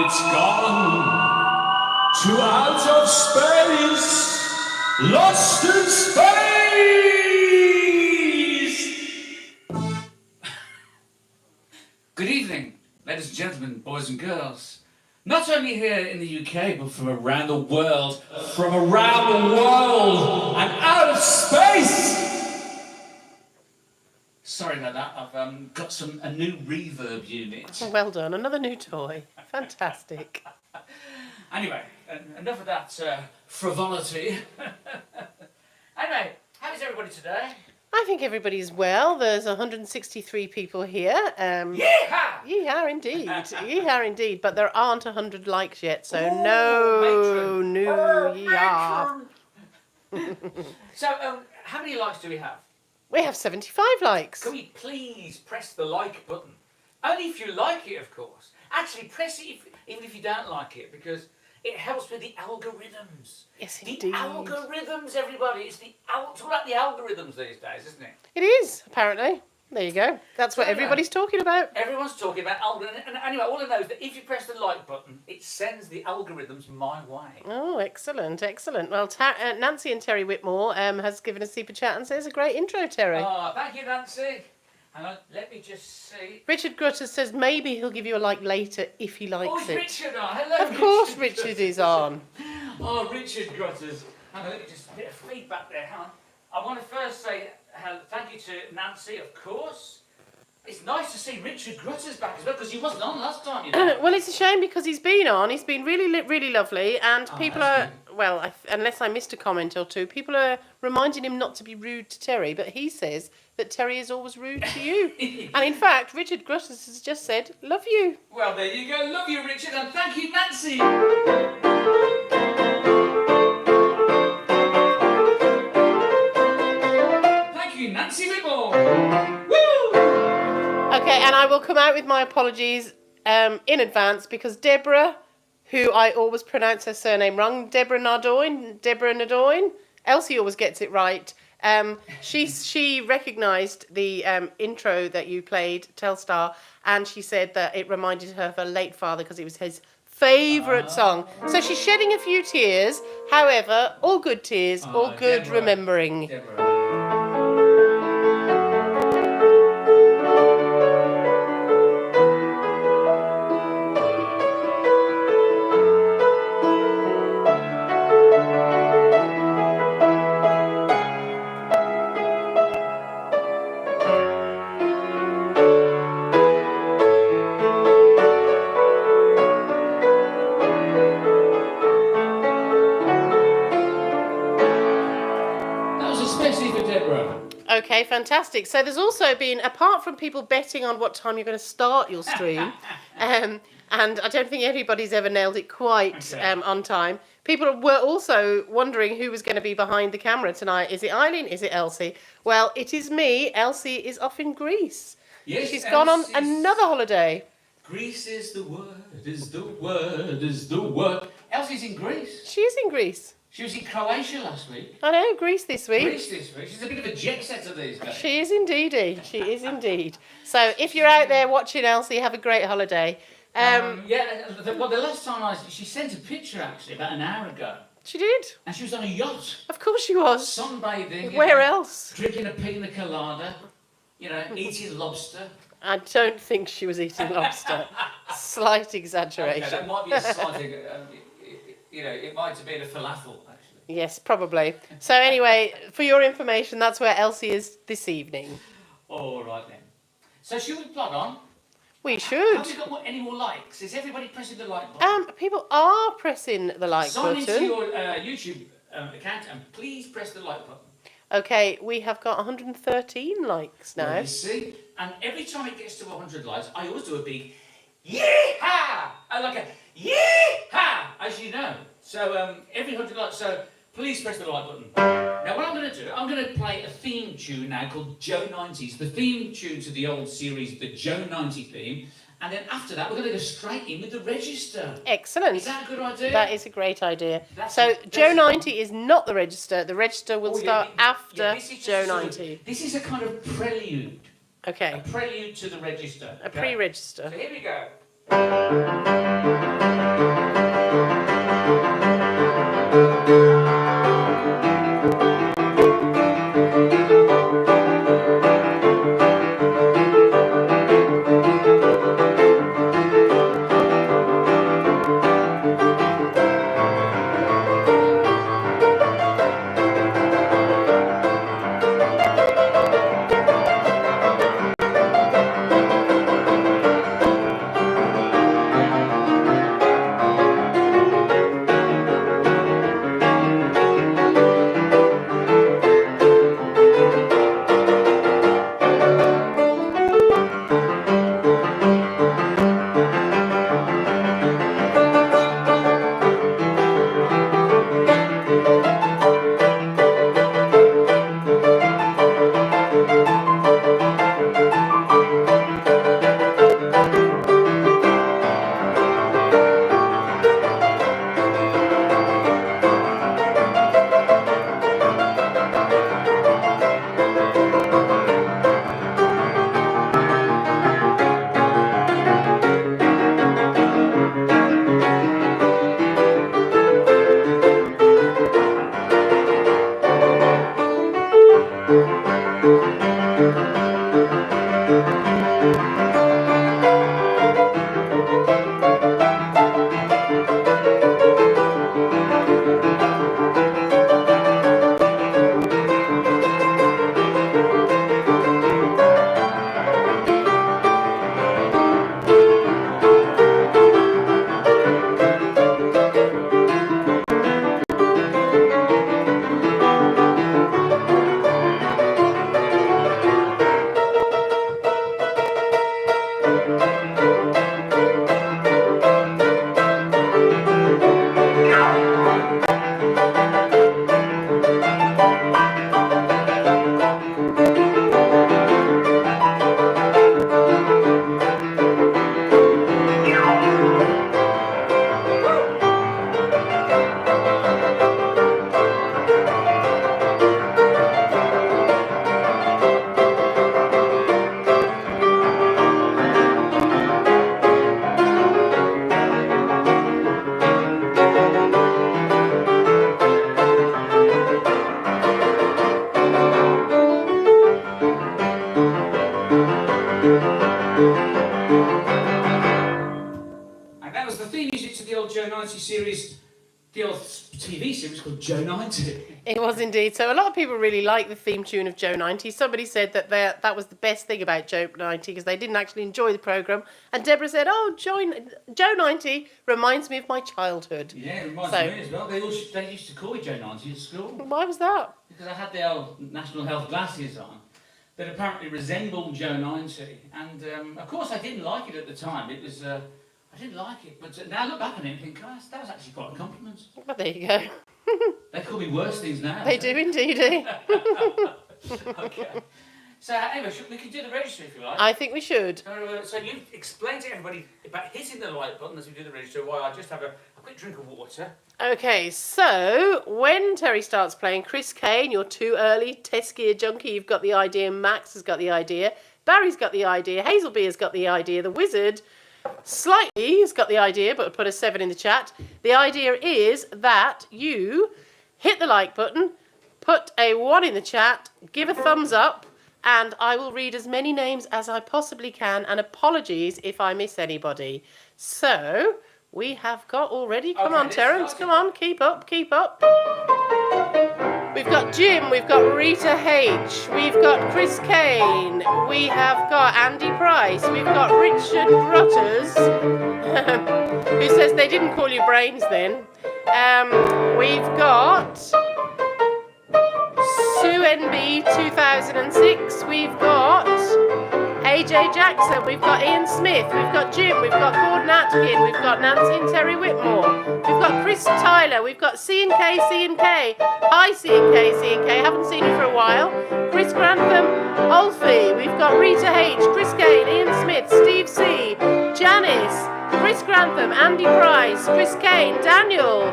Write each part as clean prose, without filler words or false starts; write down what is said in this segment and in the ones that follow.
it's gone to out of space, lost in space. Good evening, ladies and gentlemen, boys and girls. Not only here in the UK, but from around the world, I'm out of space! Sorry about that, I've got a new reverb unit. Oh, well done, another new toy. Fantastic. Anyway, enough of that frivolity. Anyway, how is everybody today? I think everybody's well. There's 163 people here. Yeehaw! Yeehaw indeed. Yeehaw indeed. But there aren't 100 likes yet, so Ooh, no matron. new yeehaw. So, how many likes do we have? We have 75 likes. Can we please press the like button? Only if you like it, of course. Actually, press it even if you don't like it, because it helps with the algorithms. Yes, the indeed. Algorithms, everybody. It's all about the algorithms these days, isn't it? It is, apparently. There you go. That's what everybody's talking about. Everyone's talking about algorithms. And anyway, all I know is that if you press the like button, it sends the algorithms my way. Oh, excellent, excellent. Well, Nancy and Terry Whitmore has given a super chat and says, a great intro, Terry. Oh, thank you, Nancy. Hang on, let me just see. Richard Grutter says maybe he'll give you a like later if he likes it's it. Richard on. Hello, Of course Richard is on. Oh, Richard Grutters. Hang on, let me just a bit of feedback there. Hang on. I want to first say thank you to Nancy, of course. It's nice to see Richard Grutters back as well, because he wasn't on last time, you know. Well, it's a shame because he's been on. He's been really lovely, and people are, well, unless I missed a comment or two, people are reminding him not to be rude to Terry, but he says that Terry is always rude to you. And in fact, Richard Grutters has just said, love you. Well, there you go. Love you, Richard, and thank you, Nancy. Thank you, Nancy Whitmore. Okay, and I will come out with my apologies in advance because Deborah, who I always pronounce her surname wrong, Deborah Nadoin, Elsie always gets it right. She recognised the intro that you played, Telstar, and she said that it reminded her of her late father because it was his favourite song. So she's shedding a few tears. However, all good tears, all good Deborah, remembering. Deborah. Okay, fantastic. So there's also been, apart from people betting on what time you're going to start your stream, and I don't think anybody's ever nailed it quite on time, people were also wondering who was going to be behind the camera tonight. Is it Eileen? Is it Elsie? Well, it is me. Elsie is off in Greece. Yes, she's gone on another holiday. Greece is the word, is the word, is the word. Elsie's in Greece. She is in Greece. She was in Croatia last week. I know, Greece this week. Greece this week. She's a bit of a jet setter these days. She is indeedy. She is indeed. So if you're out there watching Elsie, have a great holiday. The last time she sent a picture actually about an hour ago. She did. And she was on a yacht. Of course she was. Sunbathing. Where else? Drinking a pina colada. Eating lobster. I don't think she was eating lobster. Slight exaggeration. Okay, that might be a slight. It might have been a falafel, actually. Yes, probably. So anyway, for your information, that's where Elsie is this evening. All right then. So should we plug on? We should. Have we got any more likes? Is everybody pressing the like button? People are pressing the like button. Sign into your YouTube account and please press the like button. Okay, we have got 113 likes now. Well, you see, and every time it gets to 100 likes, I always do a big yee-haw! I like a yee-haw, as you know. So every 100 likes, so please press the like button. Now what I'm going to do, I'm going to play a theme tune now called Joe 90s, the theme tune to the old series, the Joe 90 theme. And then after that, we're going to go straight in with the register. Excellent. Is that a good idea? That is a great idea. So Joe 90 is not the register. The register will start after Joe 90. This is a kind of prelude. Okay. A prelude to the register. A pre-register. So here we go. TV series called Joe 90. It was indeed. So a lot of people really like the theme tune of Joe 90. Somebody said that that was the best thing about Joe 90 because they didn't actually enjoy the programme. And Deborah said, oh, Joe 90 reminds me of my childhood. Yeah, it reminds me as well. They used to call me Joe 90 at school. Why was that? Because I had the old National Health glasses on that apparently resembled Joe 90. And of course I didn't like it at the time. It was... I didn't like it, but now I look back on it and think, "Gosh, that was actually quite a compliment." Well, there you go. They call me worse things now. They do indeed. Okay. So anyway, we can do the register if you like. I think we should. So you explain to everybody about hitting the like button as we do the register while I just have a quick drink of water. Okay, so when Terry starts playing, Chris Kane, you're too early. Test Gear Junkie, you've got the idea. Max has got the idea. Barry's got the idea. Hazelby has got the idea. The Wizard... Slightly has got the idea, but put a 7 in the chat. The idea is that you hit the like button, put a 1 in the chat, give a thumbs up, and I will read as many names as I possibly can, and apologies if I miss anybody. So, we have got already... Come on, Terence, come on, keep up, keep up. We've got Jim, we've got Rita H, we've got Chris Kane, we have got Andy Price, we've got Richard Grutters, who says they didn't call you brains then. We've got Sue NB 2006, we've got AJ Jackson, we've got Ian Smith, we've got Jim, we've got Gordon Atkin, we've got Nancy and Terry Whitmore, we've got Chris Tyler, we've got C&K, C&K, hi C&K, C&K, haven't seen you for a while, Chris Grantham, Olfie, we've got Rita H, Chris Kane, Ian Smith, Steve C, Janice, Chris Grantham, Andy Price, Chris Kane, Daniel,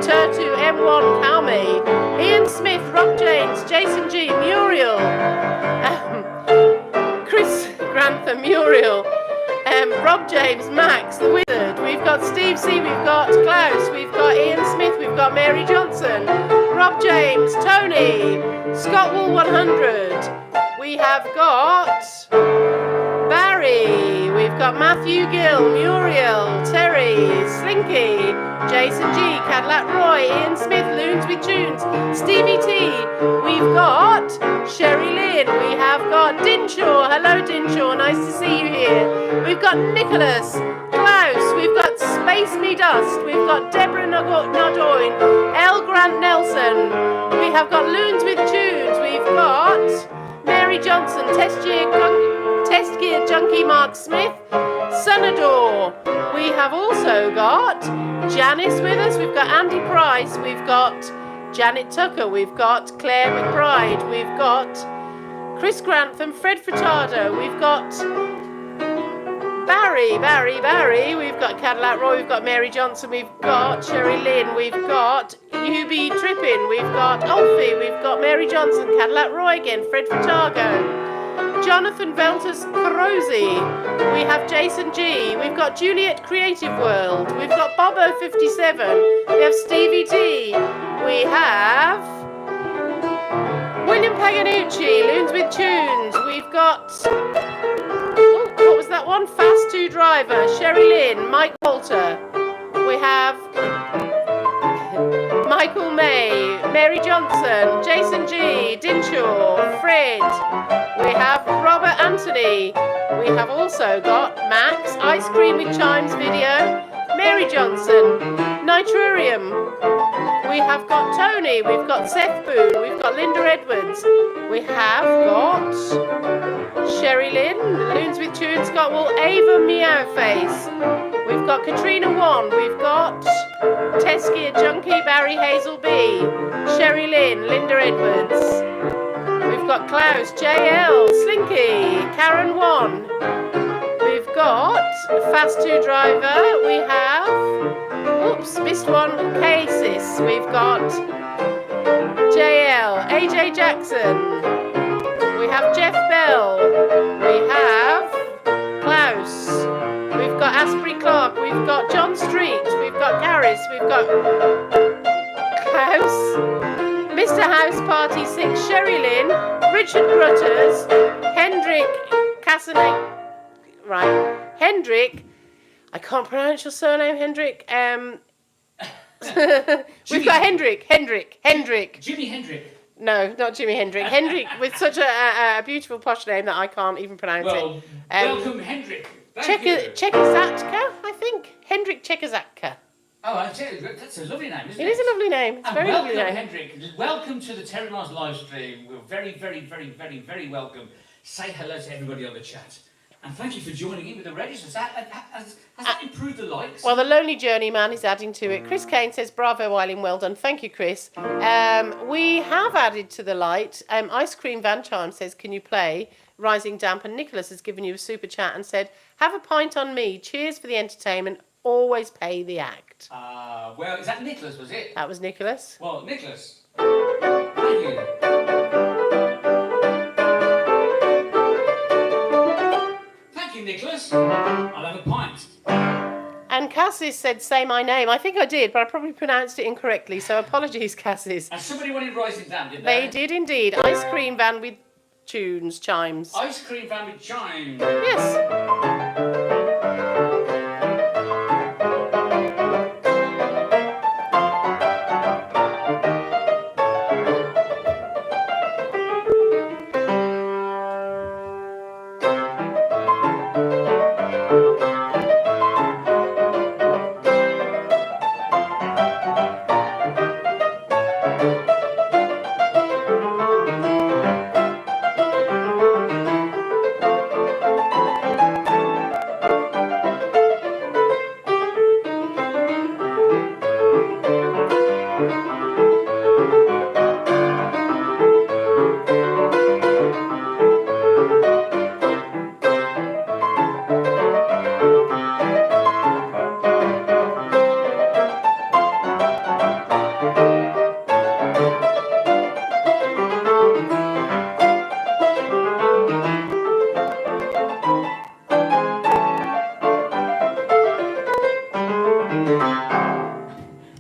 Turtu M1 Calme, Ian Smith, Rob James, Jason G, Muriel, Chris Grantham, Muriel, Rob James, Max, the Wizard, we've got Steve C, we've got Klaus, we've got Ian Smith, we've got Mary Johnson, Rob James, Tony, Scott Wall 100, we have got Barry, we've got Matthew Gill, Muriel, Terry, Slinky, Jason G, Cadillac Roy, Ian Smith, Loons with Tunes, Stevie T, we've got Sherry Lynn, we have got Dinshaw, hello Dinshaw, nice to see you here, we've got Nicholas, Klaus, we've got Space Me Dust, we've got Deborah Nadoin, L. Grant Nelson, we have got Loons with Tunes, we've got Mary Johnson, Test Gear Junkie Mark Smith, Sonador. We have also got Janice with us, we've got Andy Price, we've got Janet Tucker, we've got Claire McBride, we've got Chris Grantham, Fred Furtado, we've got Barry, we've got Cadillac Roy, we've got Mary Johnson, we've got Sherry Lynn, we've got UB Trippin, we've got Olfie, we've got Mary Johnson, Cadillac Roy again, Fred Furtago, Jonathan Veltus Carosi, we have Jason G, we've got Juliet Creative World, we've got Bobo57, we have Stevie T, we have William Paganucci, Loons with Tunes, we've got, what was that one? Fast 2 Driver, Sherry Lynn, Mike Walter, we have Michael May, Mary Johnson, Jason G, Dinshaw, Fred, we have Robert Anthony, we have also got Max, Ice Cream with Chimes video, Mary Johnson, Nitrurium, we have got Tony, we've got Seth Boone, we've got Linda Edwards, we have got Sherry Lynn, Loons with Tunes, Scott Wall, Ava Meowface, we've got Katrina Wan, we've got Test Gear Junkie, Barry Hazel B, Sherry Lynn, Linda Edwards, we've got Klaus, JL, Slinky, Karen Wan, we've got Fast 2 Driver, we have, oops, missed one, Casis, we've got JL, AJ Jackson, we have Jeff Bell, we have Klaus, we've got Asprey Clark, we've got John Street, we've got Garris, we've got Klaus, Mr. House Party 6, Sherry Lynn, Richard Grutters, Hendrik Casanate, right, Hendrik, I can't pronounce your surname, Hendrik, We've got Hendrik. Jimi Hendrix. No, not Jimi Hendrik. Hendrik with such a beautiful posh name that I can't even pronounce Well, it. welcome, Hendrik. Thank you. Czekazatka, I think. Hendrik Czekazatka. Oh, that's a lovely name, isn't it? It is a lovely name. It's a very lovely name. Hendrik. Welcome to the Terry Mars live stream. We're very, very, very, very, very welcome. Say hello to everybody on the chat. And thank you for joining in with the registers. Has that improved the likes? Well, the Lonely Journeyman is adding to it. Chris Kane says, bravo, Eileen, well done. Thank you, Chris. We have added to the light. Ice Cream Van Charm says, can you play Rising Damp? And Nicholas has given you a super chat and said, have a pint on me. Cheers for the entertainment. Always pay the act. Well, is that Nicholas, was it? That was Nicholas. Well, Nicholas, thank you. Thank you, Nicholas. I'll have a pint. And Cassis said, say my name. I think I did, but I probably pronounced it incorrectly, so apologies, Cassis. And somebody wanted Rising Damp, did they? They did indeed. Ice Cream Van with chimes. Ice Cream Van with chimes. Yes.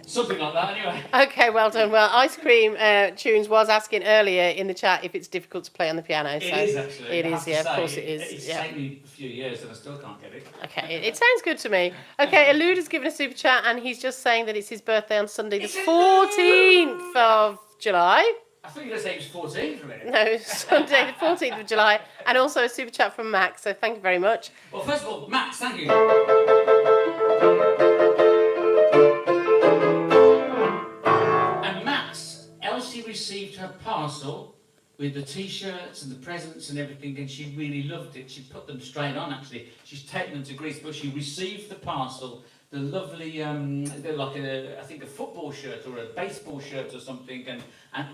Something like that, anyway. Okay, well done. Well, Ice Cream Tunes was asking earlier in the chat if it's difficult to play on the piano. So It is, actually. It I is, have to yeah, of say, course it is. It's Yeah. taken me a few years and I still can't get it. Okay, it sounds good to me. Okay, Elude has given a super chat and he's just saying that it's his birthday on Sunday, the It's 14th of July. I thought you were going to say he was 14 for a minute. No, Sunday, the 14th of July. And also a super chat from Max, so thank you very much. Well, first of all, Max, thank you. And Max, Elsie received her parcel with the T-shirts and the presents and everything, and she really loved it. She put them straight on, actually. She's taken them to Greece, but she received the parcel, the lovely, they're like I think a football shirt or a baseball shirt or something, and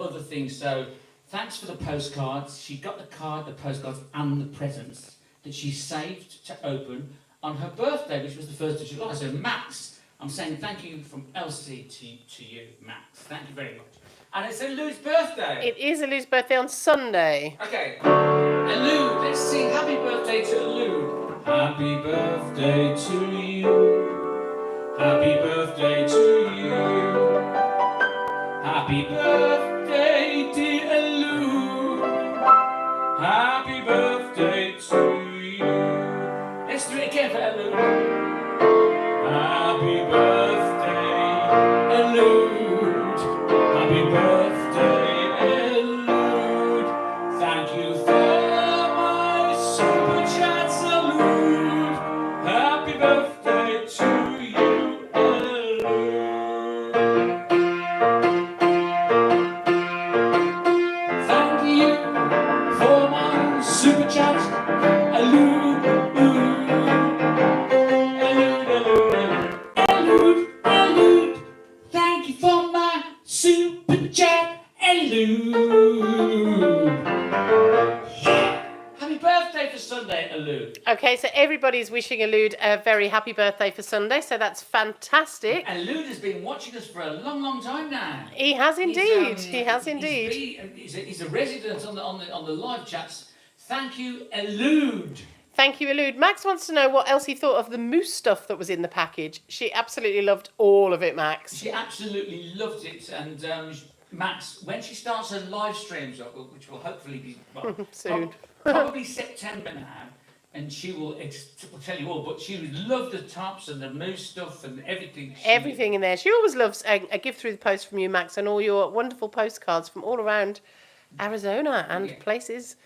other things. So thanks for the postcards. She got the card, the postcards, and the presents that she saved to open on her birthday, which was the 1st of July. So Max, I'm saying thank you from Elsie to you, Max. Thank you very much. And it's Lou's birthday. It is Elude's birthday on Sunday. Okay. And Lou, let's sing happy birthday to Lou. Happy birthday to you. Happy birthday to you. Happy birthday, dear Lou. Happy birthday to you. Let's do it again for Lou. Happy birthday, Elude. Happy birthday, Elude. Thank you for my super chat salute. Happy birthday to you, Elude. Thank you for my super chat, Elude. Elude. Thank you for my super chat, Elude. Yeah. Happy birthday for Sunday, Elude. Okay, so everybody's wishing Elude a very happy birthday for Sunday, so that's fantastic. And Elude has been watching us for a long, long time now. He has indeed. He has indeed. He's a resident on the live chats. Thank you, Elude. Thank you, Elude. Max wants to know what Elsie thought of the moose stuff that was in the package. She absolutely loved all of it, Max. She absolutely loved it, and Max, when she starts her live streams, which will hopefully be Soon. probably September now, and she will tell you all, but she would love the tops and the moose stuff and everything. Everything in there. She always loves a gift through the post from you, Max, and all your wonderful postcards from all around Arizona and places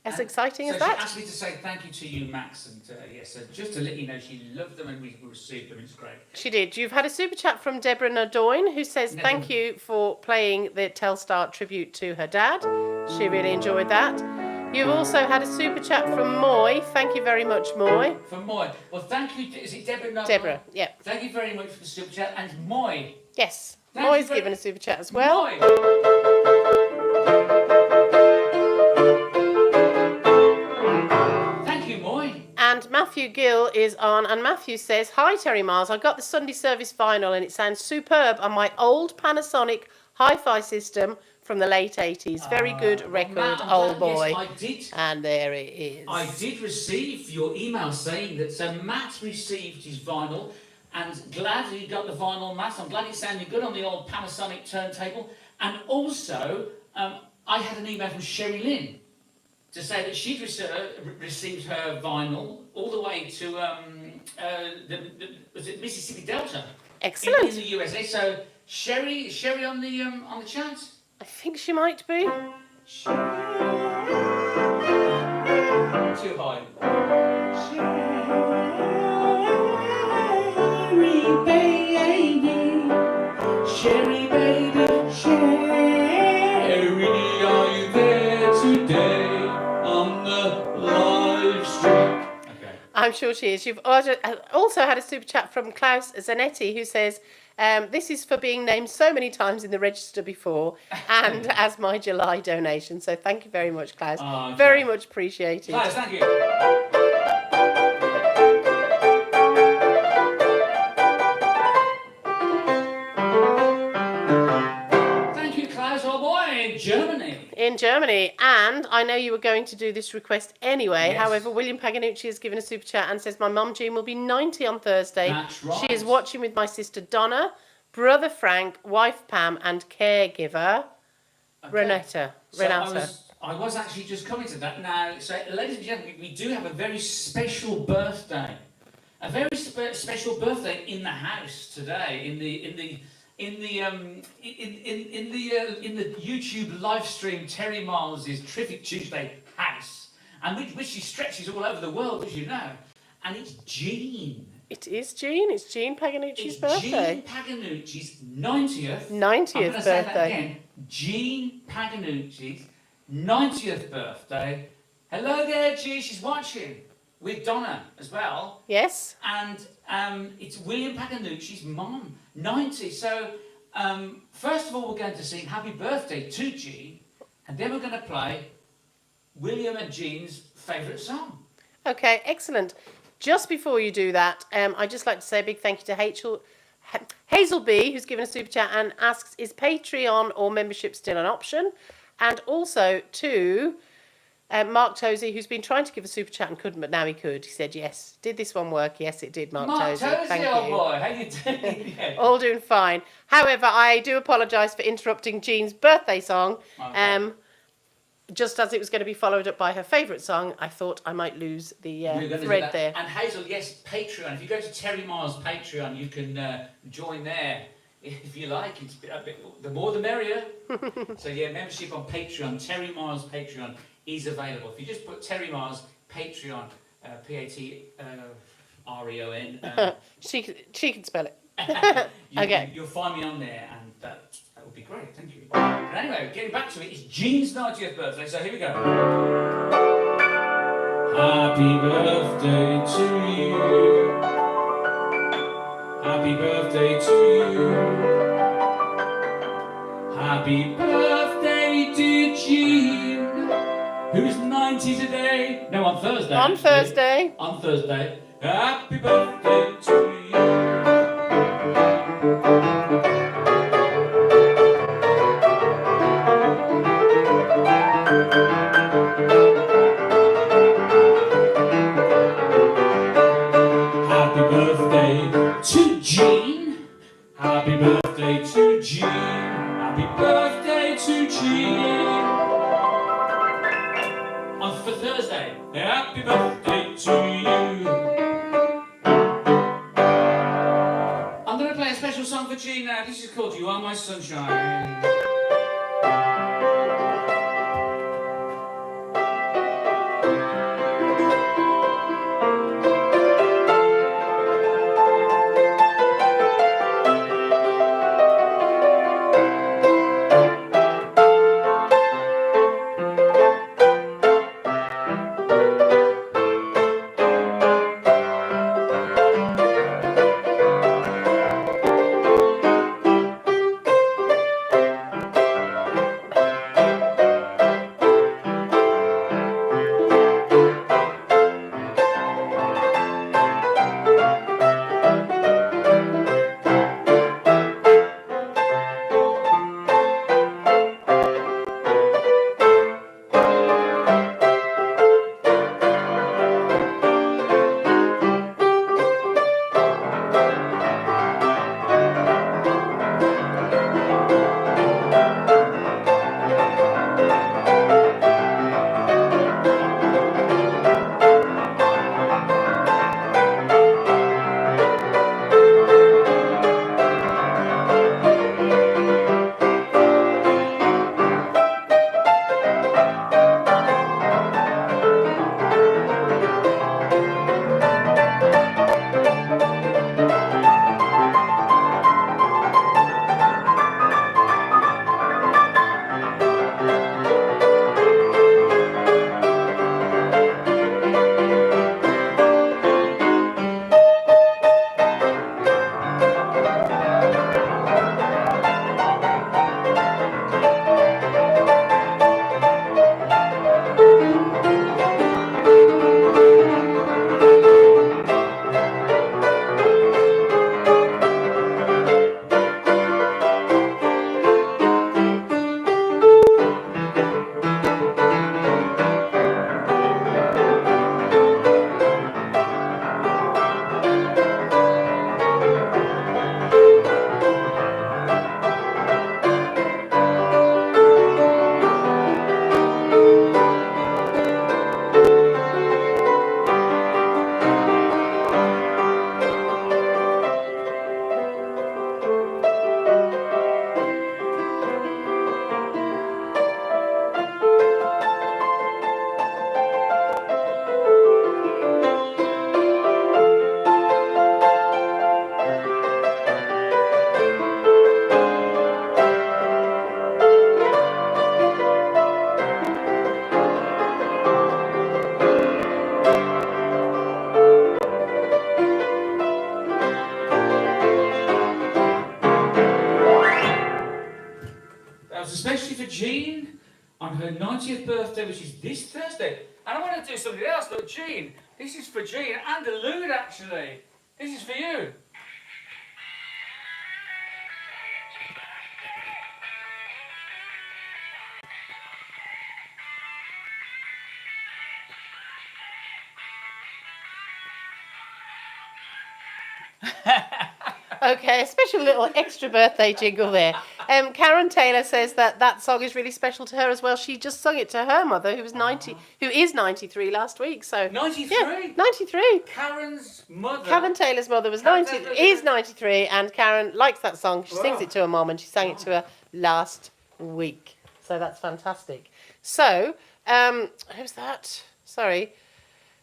as exciting as that. She asked me to say thank you to you, Max, and so just to let you know, she loved them and we received them. It's great. She did. You've had a super chat from Deborah Nadoin, who says thank you for playing the Telstar tribute to her dad. She really enjoyed that. You've also had a super chat from Moy. Thank you very much, Moy. From Moy. Well, thank you. Is it Deborah Nadoin? Deborah, yeah. Thank you very much for the super chat. And Moy. Yes. Moy's given a super chat as well. Moy. And Matthew Gill is on, and Matthew says, "Hi Terry Miles, I got the Sunday service vinyl and it sounds superb on my old Panasonic hi-fi system from the late 80s. Very good record, Matt, old boy." Yes, I did. And there it is. I did receive your email saying that Matt received his vinyl, and glad he got the vinyl, Matt. I'm glad it sounded good on the old Panasonic turntable. And also, I had an email from Sherry Lynn to say that she'd received her vinyl all the way to was it Mississippi Delta? Excellent. In the USA. So Sherry on the chat. I think she might be. Too high. Sherry baby, Sherry, are you there today? I'm sure she is. You've also had a super chat from Klaus Zanetti, who says, this is for being named so many times in the register before and as my July donation. So thank you very much, Klaus. Very much appreciated. Klaus, thank you. In Germany, and I know you were going to do this request anyway. Yes. However, William Paganucci has given a super chat and says, my mum Jean will be 90 on Thursday. That's right. She is watching with my sister Donna, brother Frank, wife Pam, and caregiver Renata. I was actually just coming to that now. So, ladies and gentlemen, we do have a very special birthday. A very special birthday in the house today, in the YouTube live stream, Terry Miles' Terrific Tuesday house, and which she stretches all over the world, as you know. And it's Jean. It is Jean. It's Jean Paganucci's birthday. Jean Paganucci's 90th. 90th I'm birthday. Say that again. Jean Paganucci's 90th birthday. Hello there, Jean. She's watching with Donna as well. Yes. And it's William Paganucci's mum. 90. So, first of all, we're going to sing Happy Birthday to Jean, and then we're going to play William and Jean's favourite song. Okay, excellent. Just before you do that, I'd just like to say a big thank you to Hazel B, who's given a super chat and asks, is Patreon or membership still an option? And also to Mark Tosey, who's been trying to give a super chat and couldn't, but now he could. He said yes. Did this one work? Yes, it did, Mark Tosey. Thank old you. Boy, how you doing? Yeah. All doing fine. However, I do apologise for interrupting Jean's birthday song. Okay. Just as it was going to be followed up by her favourite song, I thought I might lose the thread there. And Hazel, yes, Patreon. If you go to Terry Miles' Patreon, you can join there if you like. It's a bit, the more the merrier. So yeah, membership on Patreon, Terry Miles' Patreon is available. If you just put Terry Miles' Patreon, Patreon. She can spell it. Okay. You'll find me on there, and that would be great. Thank you. But anyway, getting back to it, it's Jean's 90th birthday, so here we go. Happy birthday to you. Happy birthday to you. Happy birthday, dear Jean. Who's 90 today? No, on Thursday. On actually. Thursday. On Thursday. Happy birthday to you. Happy birthday to Jean. Happy birthday to Jean. Happy birthday to Jean. On for Thursday. Happy birthday for G now. This is called You Are My Sunshine. Especially for Jean on her 90th birthday, which is this Thursday. And I want to do something else. Look, Jean, this is for Jean and the Loon, actually. This is for you. Okay, a special little extra birthday jingle there. Karen Taylor says that song is really special to her as well. She just sung it to her mother, who is 93 last week. So 93? Yeah, 93. Karen's mother? Karen Taylor's mother was Karen 90, Taylor is 93, and Karen likes that song. She sings Wow. it to her mom, and she sang it to her last week. So that's fantastic. So, who's that? Sorry.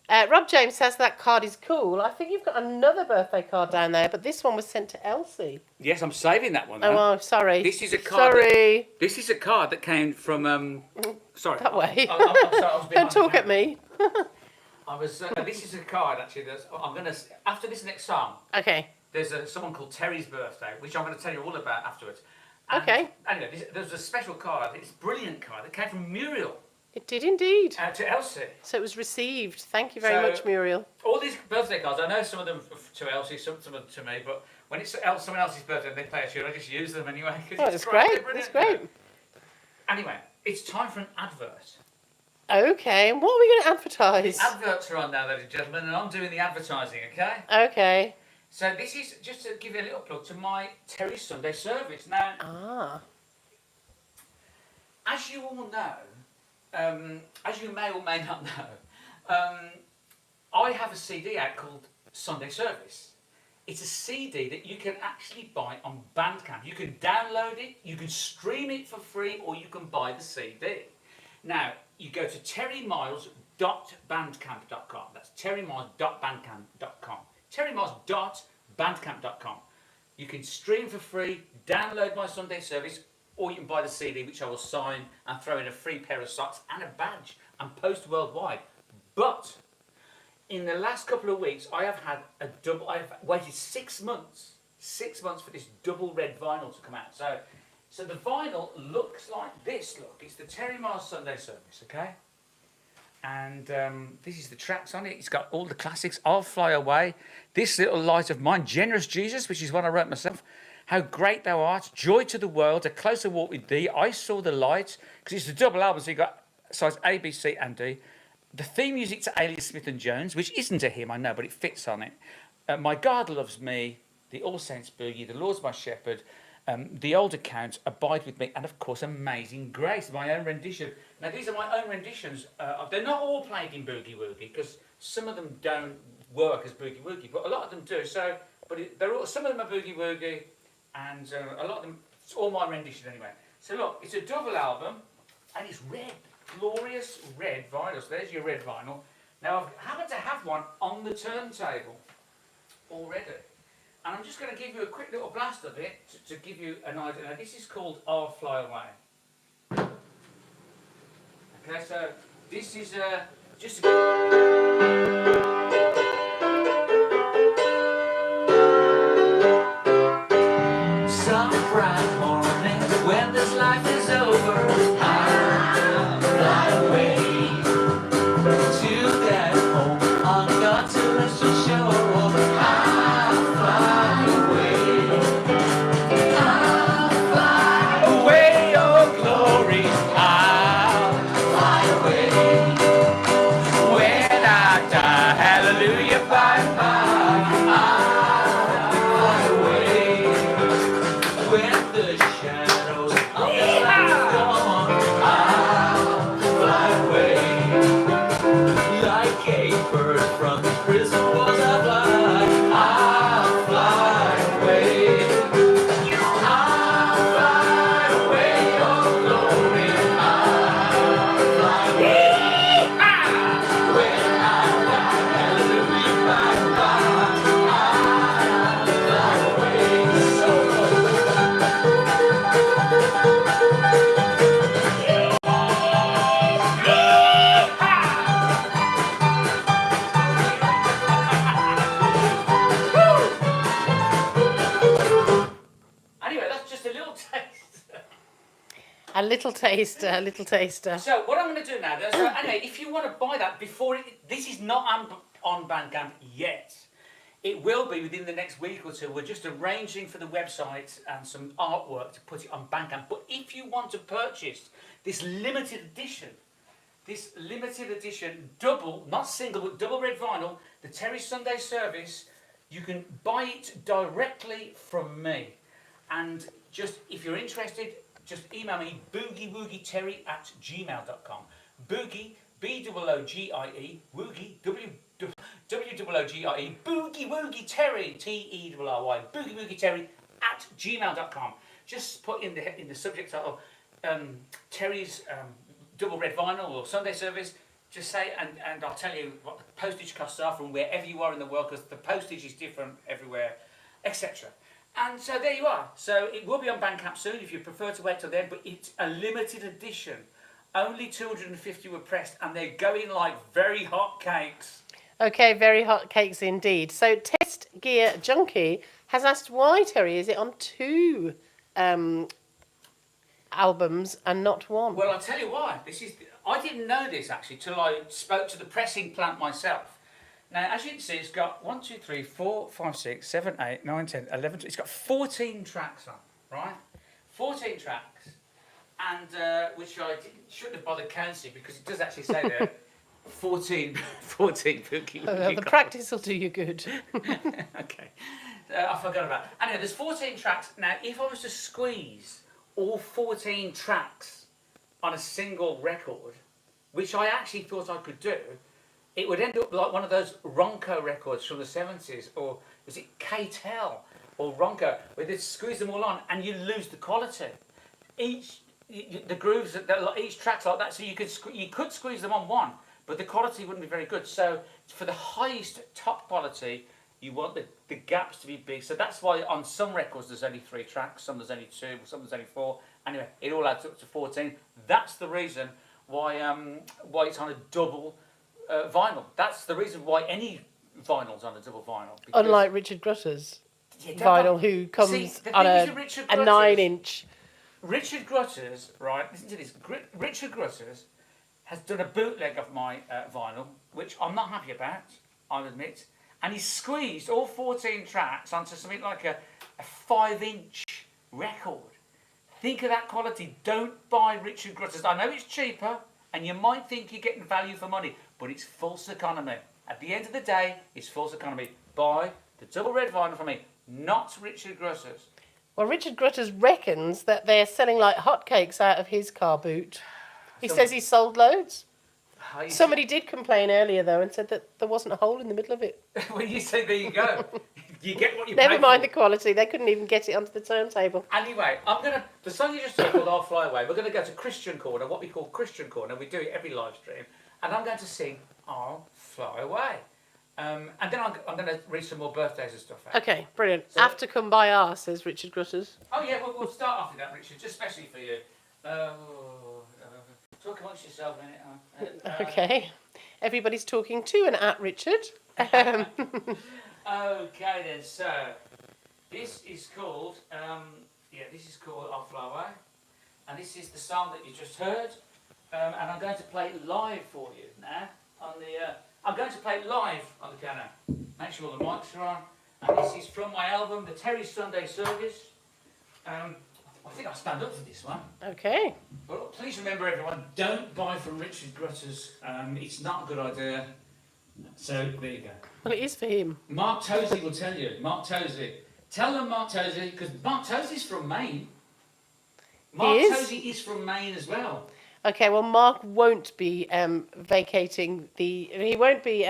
Rob James says that card is cool. I think you've got another birthday card down there, but this one was sent to Elsie. Yes, I'm saving that one. Oh, sorry. This is a card. Sorry. This is a card that came from. Sorry. That way. I'm sorry, I was Don't talk behind at me. I was. This is a card actually. I'm gonna after this next song. Okay. There's someone called Terry's birthday, which I'm going to tell you all about afterwards. And Okay. Anyway, there's a special card. It's a brilliant card. It came from Muriel It did indeed. to Elsie. So it was received. Thank you very much, Muriel. All these birthday cards, I know some of them to Elsie, some of them to me, but when it's someone else's birthday and they play a tune, I just use them anyway. Oh, it's great. It's great. Anyway, it's time for an advert. Okay, and what are we going to advertise? Adverts are on now, ladies and gentlemen, and I'm doing the advertising, okay? Okay. So this is just to give you a little plug to my Terry Sunday service. Now, as you all know, as you may or may not know, I have a CD out called Sunday Service. It's a CD that you can actually buy on Bandcamp. You can download it, you can stream it for free, or you can buy the CD. Now, you go to terrymiles.bandcamp.com. That's terrymiles.bandcamp.com. terrymiles.bandcamp.com. You can stream for free, download my Sunday service, or you can buy the CD, which I will sign and throw in a free pair of socks and a badge and post worldwide. But in the last couple of weeks, I have had a double. I've waited 6 months for this double red vinyl to come out. So the vinyl looks like this. Look, it's the Terry Miles Sunday Service, okay? And this is the tracks on it. It's got all the classics. I'll Fly Away, This Little Light of Mine, Generous Jesus, which is one I wrote myself. How Great Thou Art, Joy to the World, A Closer Walk with Thee, I Saw the Light, because it's a double album, so you've got sides A, B, C, and D. The theme music to Alias, Smith and Jones, which isn't a hymn, I know, but it fits on it. My God Loves Me, the All Saints Boogie, The Lord's My Shepherd, The Old Account, Abide With Me, and of course Amazing Grace, my own rendition. Now these are my own renditions. They're not all played in Boogie Woogie, because some of them don't work as Boogie Woogie, but a lot of them do. So, some of them are Boogie Woogie, and a lot of them, it's all my rendition anyway. So look, it's a double album, and it's red. Glorious red vinyl. So there's your red vinyl. Now I happen to have one on the turntable already, and I'm just going to give you a quick little blast of it to give you an idea. Now this is called I'll Fly Away. Okay, so this is just a some bright morning when this life is over. A little taster, a little taster. So what I'm going to do now, so anyway, if you want to buy that before this is not on Bandcamp yet. It will be within the next week or two. We're just arranging for the website and some artwork to put it on Bandcamp. But if you want to purchase this limited edition double, not single, but double red vinyl, the Terry Sunday Service, you can buy it directly from me. And just, if you're interested, just email me, boogiewoogieterry@gmail.com. Boogie, B-O-O-G-I-E, Woogie, W-O-O-G-I-E, Boogie Woogie Terry, T-E-R-R-Y, Boogie Woogie Terry @gmail.com. Just put in the subject title, Terry's double red vinyl or Sunday service. Just say, and I'll tell you what the postage costs are from wherever you are in the world, because the postage is different everywhere, etc. And so there you are. So it will be on Bandcamp soon if you prefer to wait till then, but it's a limited edition. Only 250 were pressed, and they're going like very hot cakes. Okay, very hot cakes indeed. So Test Gear Junkie has asked why, Terry, is it on 2 albums and not 1? Well, I'll tell you why. I didn't know this actually till I spoke to the pressing plant myself. Now, as you can see, it's got 1, 2, 3, 4, 5, 6, 7, 8, 9, 10, 11. It's got 14 tracks on, right? 14 tracks, and which I shouldn't have bothered counting, because it does actually say there 14 Boogie. The practice will do you good. Okay, I forgot about it. Anyway, there's 14 tracks. Now, if I was to squeeze all 14 tracks on a single record, which I actually thought I could do, it would end up like one of those Ronco records from the 70s, or was it K-Tel or Ronco, where they squeeze them all on and you lose the quality. The grooves, each track's like that, so you could squeeze them on one, but the quality wouldn't be very good. So for the highest top quality, you want the gaps to be big. So that's why on some records there's only 3 tracks, some there's only 2, some there's only 4. Anyway, it all adds up to 14. That's the reason why it's on a double vinyl. That's the reason why any vinyl's on a double vinyl. Unlike Richard Grutter's vinyl, who comes on a 9-inch. Richard Grutter's, right, listen to this. Richard Grutter's has done a bootleg of my vinyl, which I'm not happy about, I'll admit. And he's squeezed all 14 tracks onto something like a 5-inch record. Think of that quality. Don't buy Richard Grutter's. I know it's cheaper, and you might think you're getting value for money, but it's false economy. At the end of the day, it's false economy. Buy the double red vinyl from me, not Richard Grutter's. Well, Richard Grutter's reckons that they're selling like hotcakes out of his car boot. He says he sold loads. Somebody did complain earlier, though, and said that there wasn't a hole in the middle of it. Well, you say, there you go. You get what you pay for. Never mind the quality. They couldn't even get it onto the turntable. Anyway, the song you just heard called I'll Fly Away, we're going to go to Christian Corner, what we call Christian Corner. We do it every live stream. And I'm going to sing I'll Fly Away. And then I'm going to read some more birthdays and stuff out. Okay, brilliant. So, after come by our, says Richard Grutter's. Oh, yeah, we'll start off with that, Richard, just especially for you. Talk amongst yourself a minute. Okay. Everybody's talking to and at Richard. Okay, then, so this is called, I'll Fly Away. And this is the song that you just heard. And I'm going to play it live for you now. I'm going to play it live on the piano. Make sure all the mics are on. And this is from my album, The Terry Sunday Service. I think I'll stand up for this one. Okay. But please remember, everyone, don't buy from Richard Grutter's. It's not a good idea. So, there you go. Well, it is for him. Mark Tosey will tell you. Mark Tosey. Tell them Mark Tosey, because Mark Tosey's from Maine. Mark Tosey is from Maine as well. Okay, well, Mark won't be vacating he won't be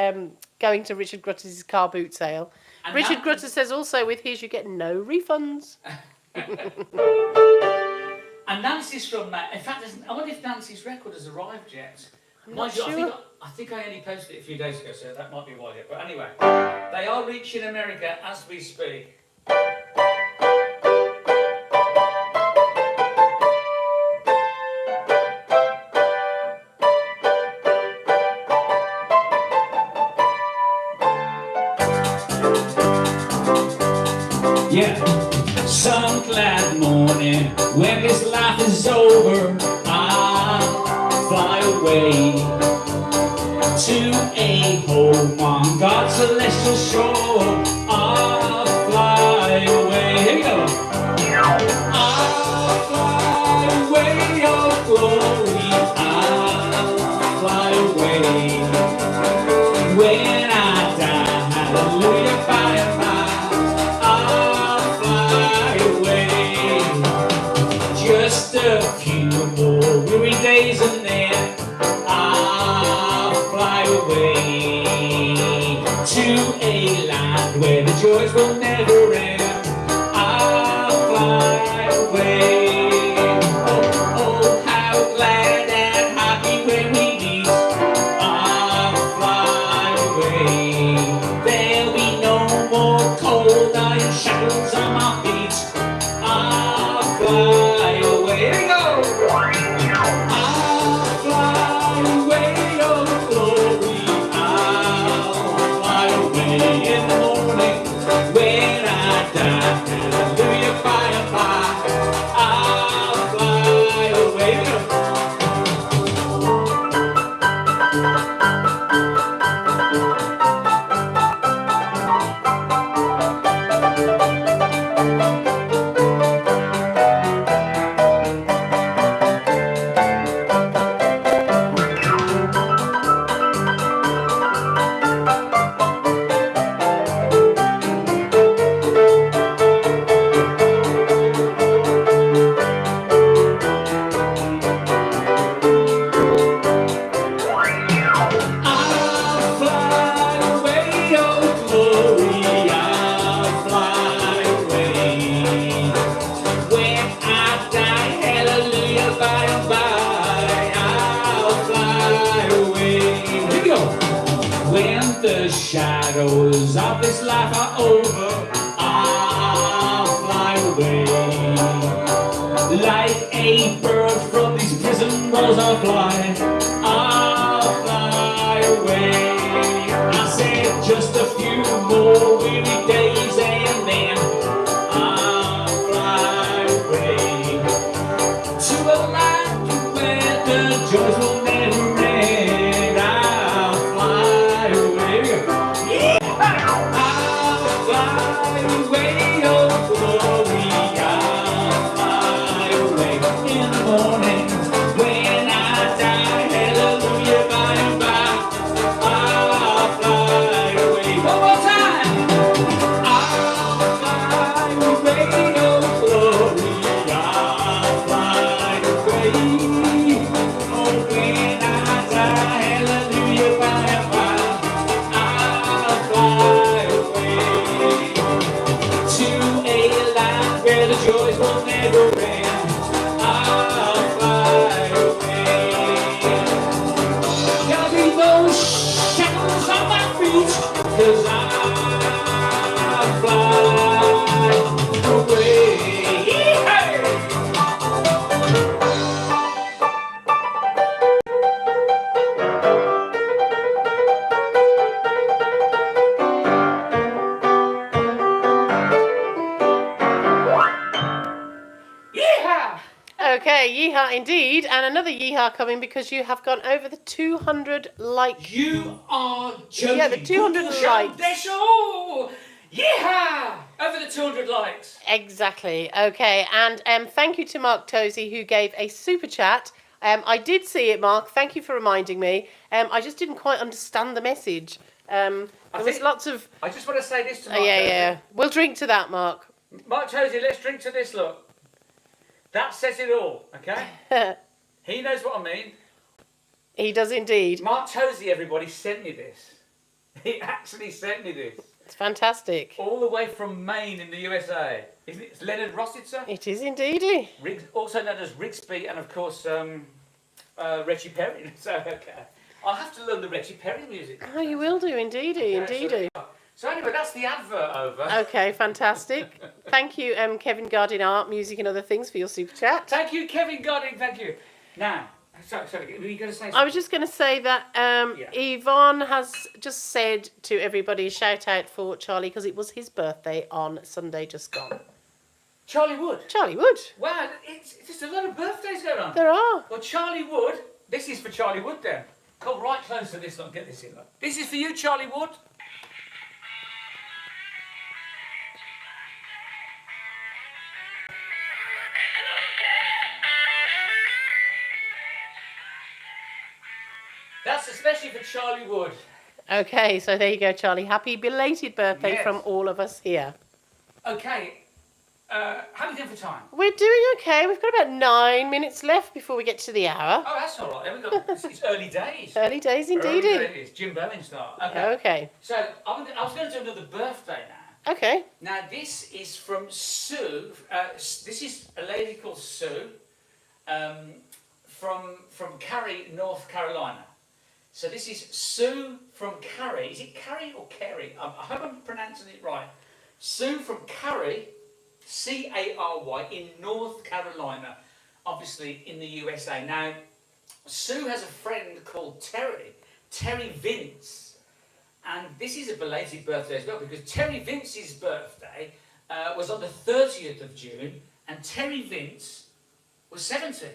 going to Richard Grutter's car boot sale. And Richard Grutter says also with his you get no refunds. And Nancy's from Maine. In fact, I wonder if Nancy's record has arrived yet. I'm not sure. I think I only posted it a few days ago, so that might be a while yet. But anyway, they are reaching America as we speak. Yeah, some glad morning when this life is over, I'll fly away to a home on God's celestial shore. I'll fly away. Here we go. I'll fly away, oh glory. I'll fly away when I die. Hallelujah, by and by. Just a few more weary days and then I'll fly away to a land where the joys will never end. I'll fly away. Oh, how glad and happy when we meet. I'll fly away. There'll be no more cold iron shackles on my feet. I'll fly away. Here we go. I'll fly away, oh glory. I'll fly away in the morning when shadows of this life are over, I'll fly away. Like a bird from these prison walls I'll fly away. I said just a few more weary days and then I'll fly away to a land where the joys will never end. I'll fly away. I'll fly away, oh glory. I'll fly away in the morning when I die. Hallelujah, by and by. I'll fly away. One more time. I'll fly away, oh glory. I'll fly away. Oh, when I die. Hallelujah, by and by. I'll fly away to a land where the joys will never end. I'll fly away. There'll be no shackles on my feet, 'cause I'll fly away. Hey! Yeehaw! Okay, yeehaw indeed, and another yeehaw coming because you have gone over the 200 like. You are joking. Yeah, the 200 likes. Oh, yeehaw! Over the 200 likes. Exactly. Okay, and thank you to Mark Tozy who gave a super chat. I did see it, Mark. Thank you for reminding me. I just didn't quite understand the message. There was lots of. I just want to say this to Mark. Yeah. We'll drink to that, Mark. Mark Tozy, let's drink to this, look. That says it all, okay? He knows what I mean. He does indeed. Mark Tozy, everybody, sent me this. He actually sent me this. It's fantastic. All the way from Maine in the USA. Isn't it? It's Leonard Rossiter, It is indeedy. also known as Rigsby, and of course, Reggie Perry. So, okay. I'll have to learn the Reggie Perry music. Oh, you will do, indeedy, indeedy. So anyway, that's the advert over. Okay, fantastic. Thank you, Kevin Gardin Art, Music and Other Things for your super chat. Thank you, Kevin Godding, thank you. Now, sorry, were you going to say something? I was just going to say that Yvonne has just said to everybody, shout out for Charlie because it was his birthday on Sunday just gone. Charlie Wood. Charlie Wood. Wow, it's just a lot of birthdays going on. There are. Well, Charlie Wood, this is for Charlie Wood then. Come right close to this, look, get this in, look. This is for you, Charlie Wood. That's especially for Charlie Wood. Okay, so there you go, Charlie. Happy belated birthday Yes. from all of us here. Okay, how are we doing for time? We're doing okay. We've got about 9 minutes left before we get to the hour. Oh, that's all right. Then we've got, it's early days. Early days indeed. Early days. Jim Bowen start. Okay. Okay. So I was going to do another birthday now. Okay. Now this is from Sue. This is a lady called Sue, from Cary, North Carolina. So this is Sue from Cary. Is it Cary or Kerry? I hope I'm pronouncing it right. Sue from Cary, C-A-R-Y, in North Carolina, obviously in the USA. Now, Sue has a friend called Terry Vince, and this is a belated birthday as well because Terry Vince's birthday was on the 30th of June, and Terry Vince was 70.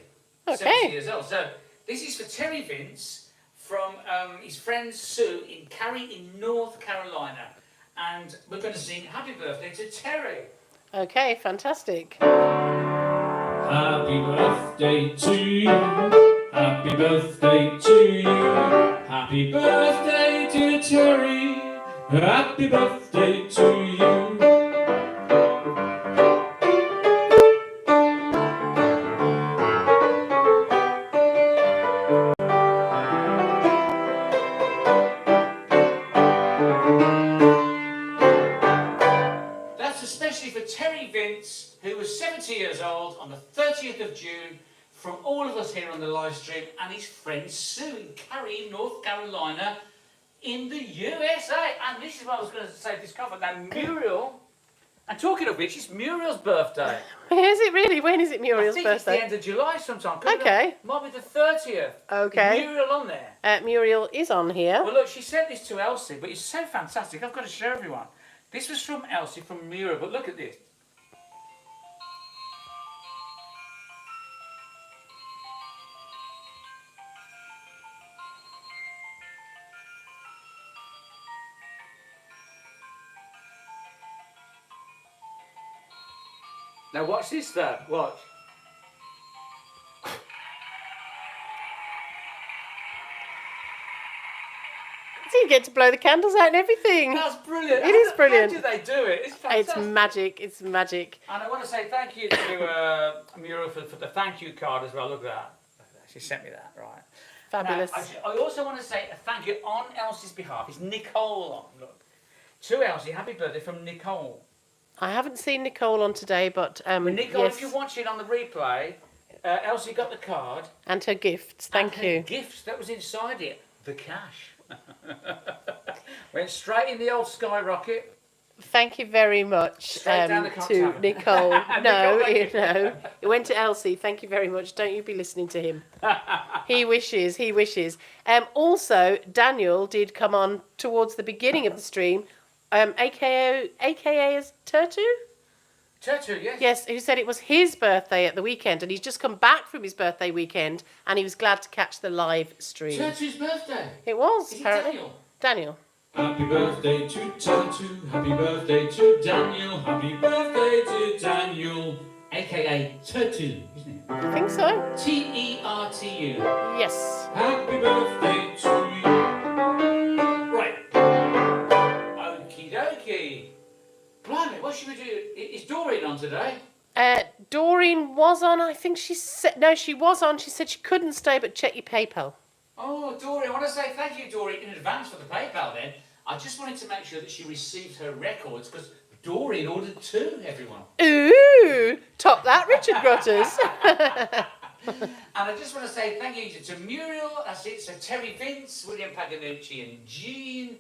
Okay. 70 years old. So this is for Terry Vince from his friend Sue in Cary in North Carolina. And we're going to sing Happy Birthday to Terry. Okay, fantastic. Happy birthday to you. Happy birthday to you. Happy birthday to Terry. Happy birthday to you. Especially for Terry Vince, who was 70 years old on the 30th of June, from all of us here on the live stream, and his friend Sue in Cary, North Carolina, in the USA. And this is what I was going to say, discover. Now, Muriel, and talking of which, it's Muriel's birthday. Is it really? When is it Muriel's I think birthday? it's the end of July sometime. Okay. Might be the 30th. Okay. Is Muriel on there? Muriel is on here. Well, look, she sent this to Elsie, but it's so fantastic. I've got to show everyone. This was from Elsie, from Muriel, but look at this. Now watch this though, watch. So you get to blow the candles out and everything. That's brilliant. It is brilliant. How do they do it? It's fantastic. It's magic. It's magic. And I want to say thank you to Muriel for the thank you card as well. Look at that. She sent me that, right. Fabulous. Now, I also want to say a thank you on Elsie's behalf. It's Nicole on, look. To Elsie, happy birthday from Nicole. I haven't seen Nicole on today, but Nicole, yes. if you're watching on the replay, Elsie got the card. And her gifts. Thank and you. Her gifts that was inside it. The cash. Went straight in the old skyrocket. Thank you very much Down the to Nicole. No, it went to Elsie. Thank you very much. Don't you be listening to him. He wishes. He wishes. Also, Daniel did come on towards the beginning of the stream, aka as Turtu. Turtu, yes. Yes, who said it was his birthday at the weekend, and he's just come back from his birthday weekend, and he was glad to catch the live stream. Turtu's birthday. It was, Is apparently. it Daniel. Daniel? Happy birthday to Turtu, happy birthday to Daniel, happy birthday to Daniel. AKA Turtu, isn't it? I think so. T-E-R-T-U. Yes. Happy birthday to you. Right. Okie dokie. Blimey, what should we do? Is Doreen on today? Doreen was on, I think she said, no, she was on. She said she couldn't stay, but check your PayPal. Oh, Doreen, I want to say thank you, Doreen, in advance for the PayPal then. I just wanted to make sure that she received her records because Doreen ordered 2, everyone. Ooh, top that, Richard Grutters. And I just want to say thank you to Muriel, that's it, so Terry Vince, William Paganucci and Jean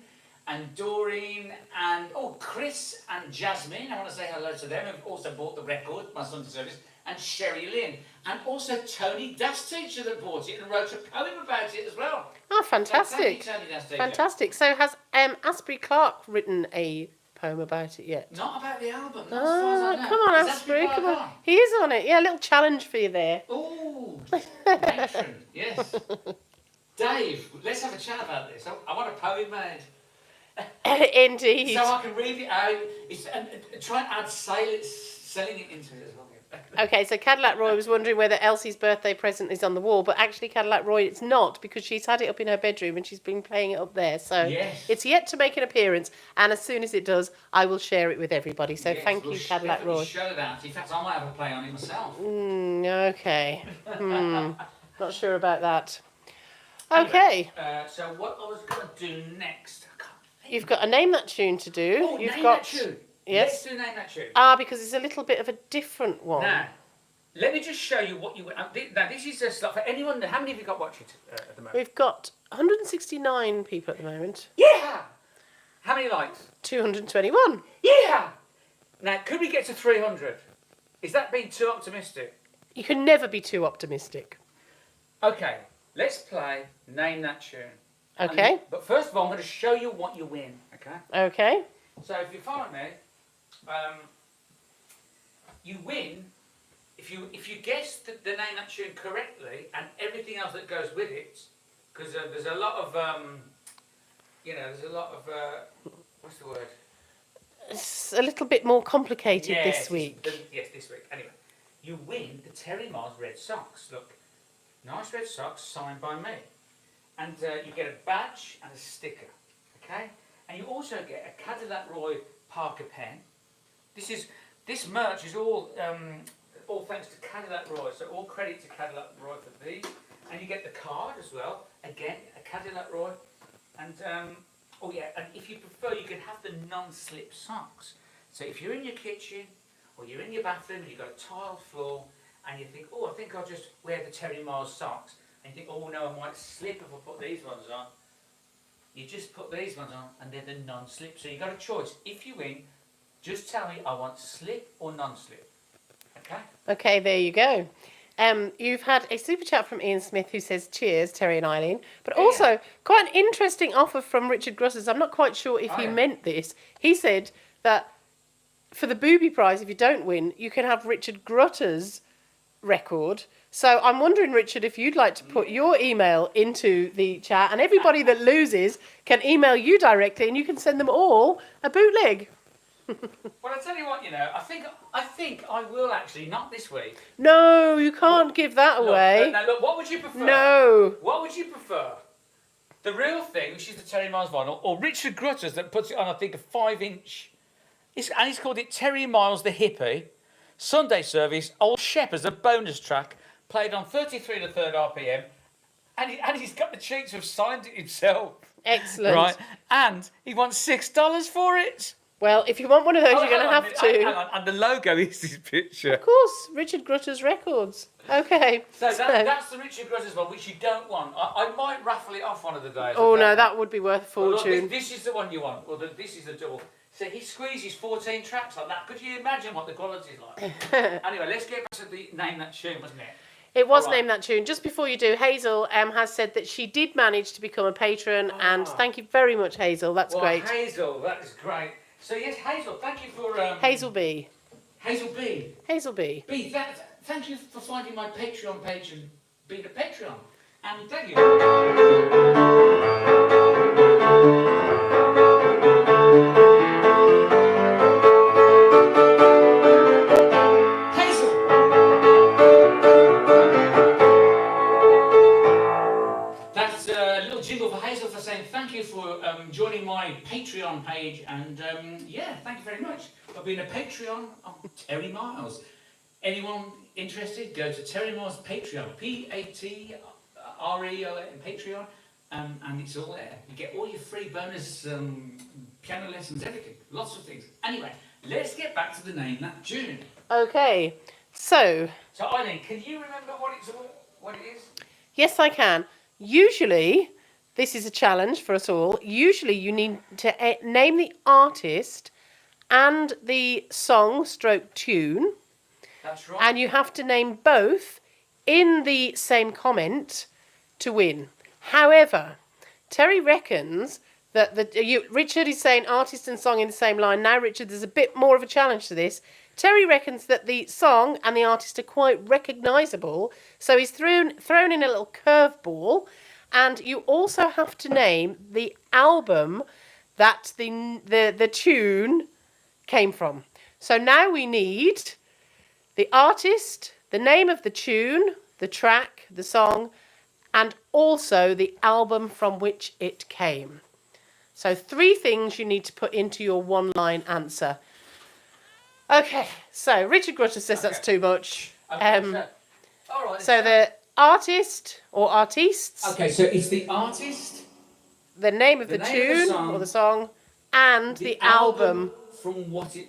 and Doreen and, Chris and Jasmine. I want to say hello to them who've also bought the record, my Sunday service, and Sherry Lynn. And also Tony Das Teacher that bought it and wrote a poem about it as well. Oh, fantastic. So thank you, Tony Das Teacher. Fantastic. So has Asprey Clark written a poem about it yet? Not about the album, not as far as I know. Come on, Is Asprey, Clark come on. on? He is on it. Yeah, a little challenge for you there. Ooh, excellent, yes. Dave, let's have a chat about this. I want a poem made. Indeed. So I can read it out. And try and add selling it into it as well. Okay, so Cadillac Roy was wondering whether Elsie's birthday present is on the wall, but actually Cadillac Roy, it's not, because she's had it up in her bedroom and she's been playing it up there. So yes. It's yet to make an appearance, and as soon as it does, I will share it with everybody. So Yes, thank we'll you, Cadillac Roy. show that. In fact, I might have a play on it myself. Okay. Not sure about that. Okay. Anyway, so what I was going to do next, I can't think. You've got a Name That Tune to do. Oh, You've name got that tune. Yes. Let's do name that tune. Because it's a little bit of a different one. Now, let me just show you what you... Now, this is just like for anyone... How many have you got watching at the moment? We've got 169 people at the moment. Yeah! How many likes? 221. Yeah! Now, could we get to 300? Is that being too optimistic? You can never be too optimistic. Okay, let's play Name That Tune. Okay. But first of all, I'm going to show you what you win, okay? Okay. So if you follow me, you win if you guess the Name That Tune correctly and everything else that goes with it, because there's a lot of, what's the word? It's a little bit more complicated this week. Yes, this week. Anyway, you win the Terry Mars red socks. Look, nice red socks signed by me. And you get a badge and a sticker, okay? And you also get a Cadillac Roy Parker pen. This merch is all thanks to Cadillac Roy, so all credit to Cadillac Roy for these. And you get the card as well, again, a Cadillac Roy. And, and if you prefer, you can have the non-slip socks. So if you're in your kitchen, or you're in your bathroom, and you've got a tile floor, and you think, I think I'll just wear the Terry Mars socks. And you think, no, I might slip if I put these ones on. you just put these ones on, and they're the non-slip. So you got a choice. If you win, just tell me I want slip or non-slip. Okay? Okay, there you go. You've had a super chat from Ian Smith who says, cheers, Terry and Eileen. But also, quite an interesting offer from Richard Grutters. I'm not quite sure if he meant this. He said that for the booby prize, if you don't win, you can have Richard Grutters' record. So I'm wondering, Richard, if you'd like to put your email into the chat, and everybody that loses can email you directly, and you can send them all a bootleg. Well, I tell you what, I think I will actually, not this week. No, you can't give that away. Look, what would you prefer? No. What would you prefer? The real thing, which is the Terry Miles vinyl, or Richard Grutters that puts it on, I think, a 5-inch. And he's called it Terry Miles the Hippie. Sunday service, Old Shepherd's, a bonus track, played on 33 1/3 RPM. And he's got the cheeks to have signed it himself. Excellent. Right. And he wants $6 for it. Well, if you want one of those, you're going to have to. Hang on. And the logo is his picture. Of course, Richard Grutters Records. Okay. So that's the Richard Grutters one, which you don't want. I might raffle it off one of the days. Oh, no, that would be worth a fortune. Look, this is the one you want. Well, this is the double. So he squeezes 14 tracks like that. Could you imagine what the quality is like? Anyway, let's get back to the Name That Tune, wasn't it? It was Name That Tune. Just before you do, Hazel has said that she did manage to become a patron, and thank you very much, Hazel. That's great. Hazel, that is great. So yes, Hazel, thank you for... Hazel B. Hazel B. Hazel B. B, thank you for finding my Patreon page and being a Patreon. And thank you. Thank you for joining my Patreon page, and thank you very much for being a Patreon of Terry Miles. Anyone interested, go to Terry Miles Patreon, Patreon, Patreon, and it's all there. You get all your free bonus piano lessons, everything, lots of things. Anyway, let's get back to the Name That Tune. Okay, so Eileen, can you remember what it is? Yes, I can. Usually... This is a challenge for us all. Usually you need to name the artist and the song stroke tune. That's right. And you have to name both in the same comment to win. However, Terry reckons that Richard is saying artist and song in the same line. Now, Richard, there's a bit more of a challenge to this. Terry reckons that the song and the artist are quite recognisable. So he's thrown in a little curveball. And you also have to name the album that the tune came from. So now we need the artist, the name of the tune, the track, the song, and also the album from which it came. So 3 things you need to put into your one-line answer. Okay, so Richard Grutter says that's too much. Okay, all right. So the artist or artistes. Okay, so it's the artist, the name of the tune or the song, and the album from what this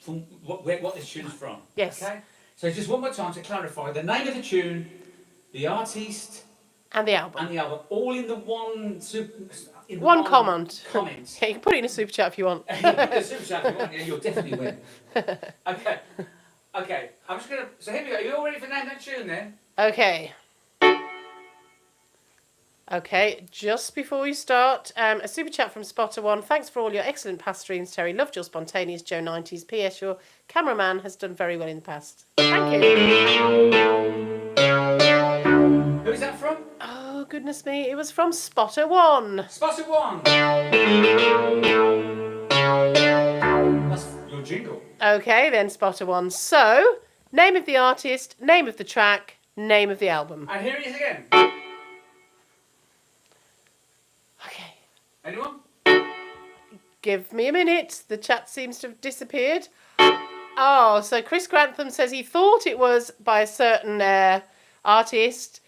tune is from. Yes. Okay. So just one more time to clarify: the name of the tune, the artist, and the album, all in the one one comment. Comment. Yeah, you can put it in a super chat if you want. You can put it in a super chat if you want. Yeah, you'll definitely win. Okay. Okay. I'm just gonna. So here we go. Are you all ready for Name That Tune then? Okay. Okay, just before we start, a super chat from Spotter1. Thanks for all your excellent past streams, Terry. Loved your spontaneous Joe 90s. P.S. Your cameraman has done very well in the past. Thank you. Who is that from? Oh, goodness me. It was from Spotter1. Spotter1. That's your jingle. Okay, then Spotter1. So, name of the artist, name of the track, name of the album. And here it is again. Okay. Anyone? Give me a minute. The chat seems to have disappeared. Oh, so Chris Grantham says he thought it was by a certain artist.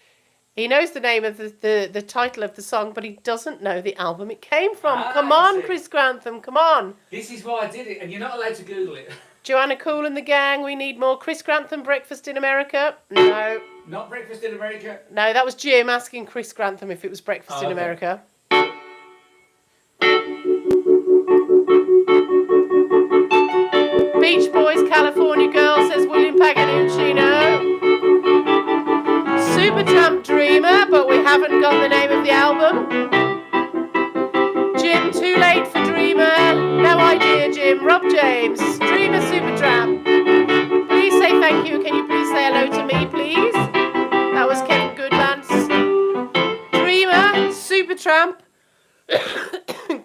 He knows the name of the title of the song, but he doesn't know the album it came from. Come on, Chris Grantham, come on. This is why I did it, and you're not allowed to Google it. Joanna Cool and the gang, we need more. Chris Grantham, Breakfast in America? No. Not Breakfast in America? No, that was Jim asking Chris Grantham if it was Breakfast in America. Supertramp Dreamer, but we haven't got the name of the album. Jim, too late for Dreamer. No idea, Jim. Rob James, Dreamer Supertramp. Please say thank you. Can you please say hello to me, please? That was Kevin Goodlands. Dreamer, Supertramp,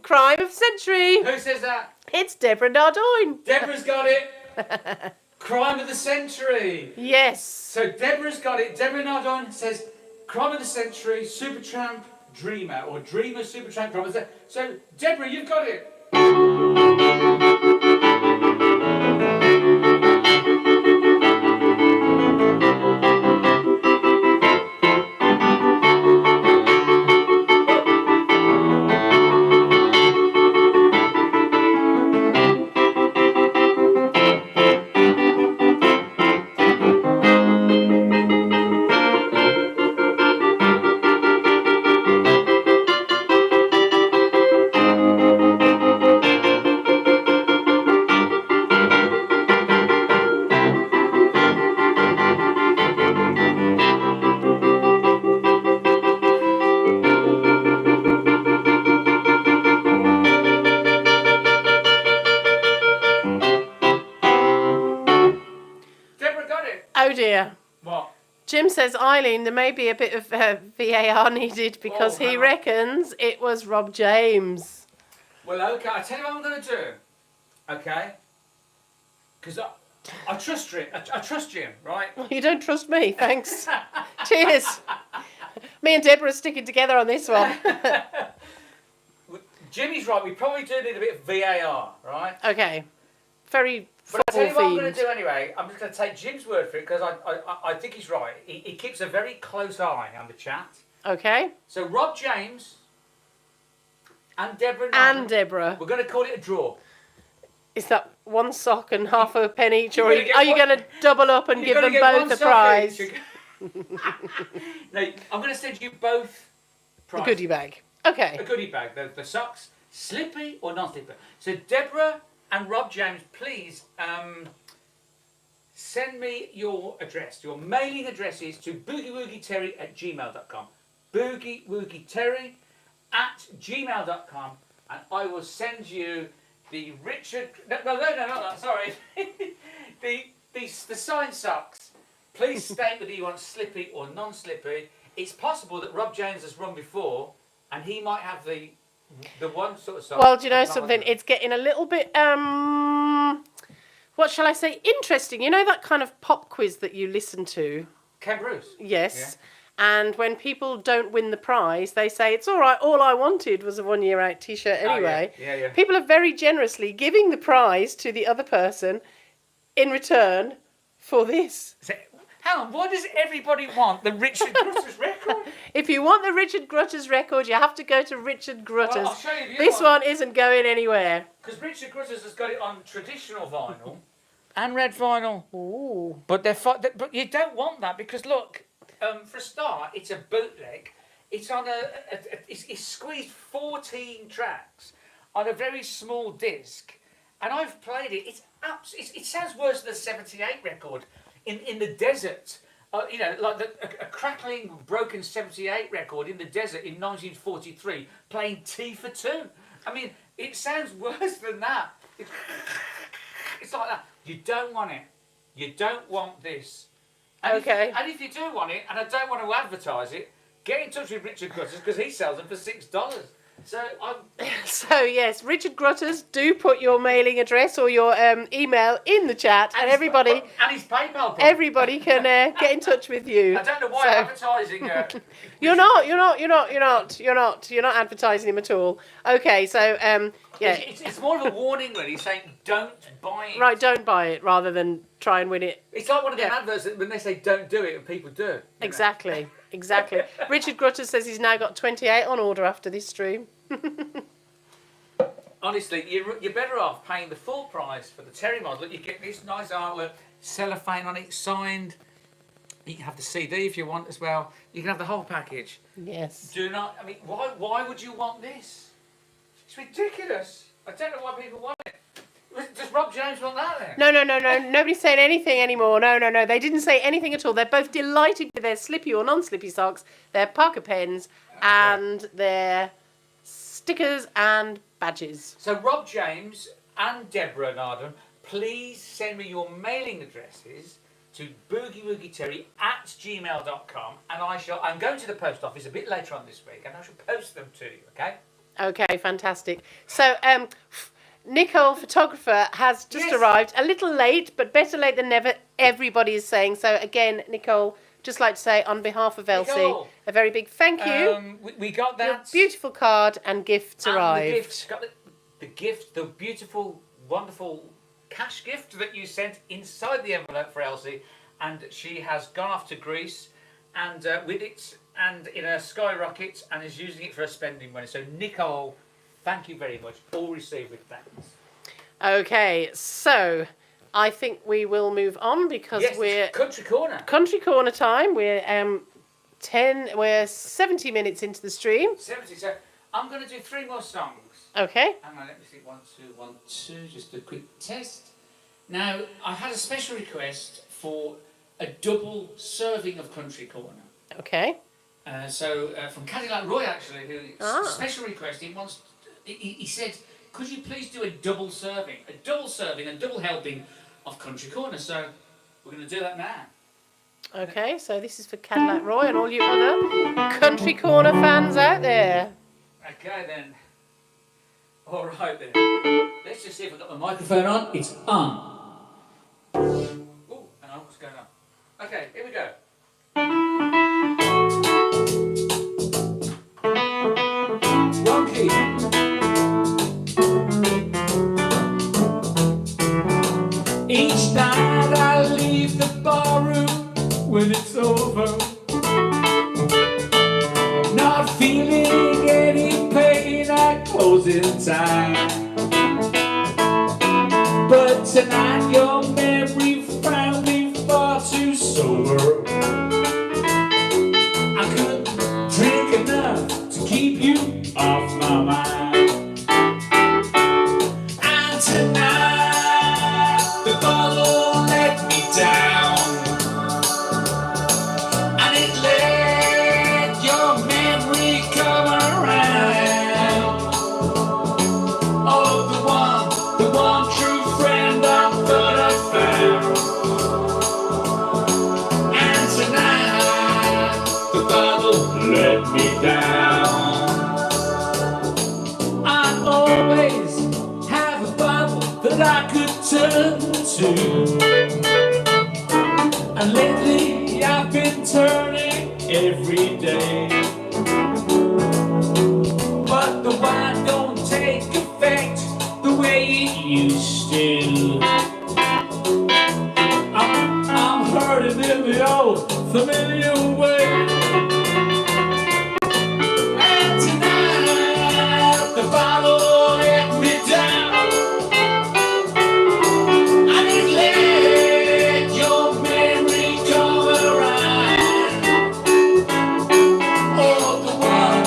Crime of Century. Who says that? It's Deborah Nardoin. Deborah's got it. Crime of the century. Yes. So Deborah's got it. Deborah Nardone says Crime of the Century, Supertramp Dreamer, or Dreamer Supertramp Crime of the Century. So Deborah, you've got it. Oh dear. What? Jim says, Eileen, there may be a bit of VAR needed because he hang on. reckons it was Rob James. Well, okay, I'll tell you what I'm going to do. Okay? Because I trust Jim. I trust Jim, right? You don't trust me, thanks. Cheers. Me and Deborah are sticking together on this one. Jimmy's right, we probably do need a bit of VAR, right? Okay. Very But I'll tell you what I'm football going to themed. do anyway. I'm just going to take Jim's word for it because I think he's right. He keeps a very close eye on the chat. Okay. So Rob James and Deborah And Norton, Deborah. we're going to call it a draw. Is that one sock and half a penny each, or You're gonna get are you one- going to double up and You're give gonna them get both one the sock prize? each. No, I'm going to send you both The prizes. goodie bag. Okay. A goodie bag. The socks, slippy or non-slippy. So Deborah and Rob James, please send me your address. Your mailing address is to boogiewoogieterry@gmail.com. boogiewoogieterry@gmail.com, and I will send you the Richard. No, not that. Sorry. the signed socks. Please state whether you want slippy or non-slippy. It's possible that Rob James has run before, and he might have the one sort of sock. Well, do you know and not something? one. It's getting a little bit, what shall I say, interesting. You know that kind of pop quiz that you listen to? Ken Bruce. Yes. And when people don't win the prize, they say, it's all right, all I wanted was a 1 year out t-shirt anyway. Oh, yeah. People are very generously giving the prize to the other person in return for this. So, hang on, what does everybody want? The Richard Grutters record? If you want the Richard Grutters record, you have to go to Richard Grutters. Well, I'll show you the This other one isn't going anywhere. Because Richard Grutters has got it on traditional vinyl and red vinyl. Ooh. But but you don't want that because look, for a start, it's a bootleg. It's on it's squeezed 14 tracks on a very small disc, and I've played it. It sounds worse than a '78 record in the desert. You know, like a crackling, broken '78 record in the desert in 1943, playing T for 2. I mean, it sounds worse than that. It's like that. You don't want it. You don't want this. And Okay. If you do want it, and I don't want to advertise it, get in touch with Richard Grutters because he sells them for $6. So So yes, Richard Grutters, do put your mailing address or your email in the chat, and everybody and his PayPal. Probably. everybody can get in touch with you. I don't know why So- advertising. You're not advertising him at all. Okay, so yeah, It's more of a warning, really, saying don't buy it. right, don't buy it rather than try and win it. It's like one of them Yeah. adverts that when they say don't do it and people do. You know. Exactly. Richard Grutters says he's now got 28 on order after this stream. Honestly, you're better off paying the full price for the Terry model. You get this nice artwork, cellophane on it, signed. You can have the CD if you want as well. You can have the whole package. Yes. Do not. I mean, why would you want this? It's ridiculous. I don't know why people want it. Does does Rob James want that then? No. Nobody's saying anything anymore. No. They didn't say anything at all. They're both delighted with their slippy or non-slippy socks, their Parker pens, and their stickers and badges. So Rob James and Deborah Nardon, please send me your mailing addresses to boogiewoogie@gmail.com, and I'm going to the post office a bit later on this week, and I shall post them to you. Okay? Okay, fantastic. So, Nicole, photographer, has just arrived. A little late, but better late than never, everybody is saying. So, again, Nicole, just like to say, on behalf of Elsie, Nicole, a very big thank you. We got that. Your beautiful card and gifts arrived. The gifts, got the gift, the beautiful, wonderful cash gift that you sent inside the envelope for Elsie, and she has gone off to Greece, and with it, and in a skyrocket, and is using it for her spending money. So, Nicole, thank you very much. All received with thanks. Okay, so I think we will move on because we're Country Corner. Country Corner time. We're 70 minutes into the stream. 70. So I'm going to do 3 more songs. Okay. Hang on, let me see. 1, 2, 1, 2. Just a quick test. Now, I had a special request for a double serving of Country Corner. Okay. From Cadillac Roy, actually, who special request. He said, could you please do a double serving, a double helping of Country Corner? So we're going to do that now. Okay, so this is for Cadillac Roy and all you other Country Corner fans out there. Okay then. All right then. Let's just see if I've got my microphone on. It's on. Oh, hang on, what's going on? Okay, here we go. One key. Each night I leave the barroom when it's over, not feeling any pain at closing time. But tonight your memory found me far too sober. I couldn't drink enough to keep you off my mind. And tonight the bottle let me down, and it let your memory come around. Oh, the one true friend I thought I found. And tonight the bottle let me down. I always have a bottle that I could turn to, and lately I've been turning every day. But the wine don't take effect the way it used to. I'm hurting in the old familiar way. And tonight the bottle let me down, and it let your memory come around. Oh, the one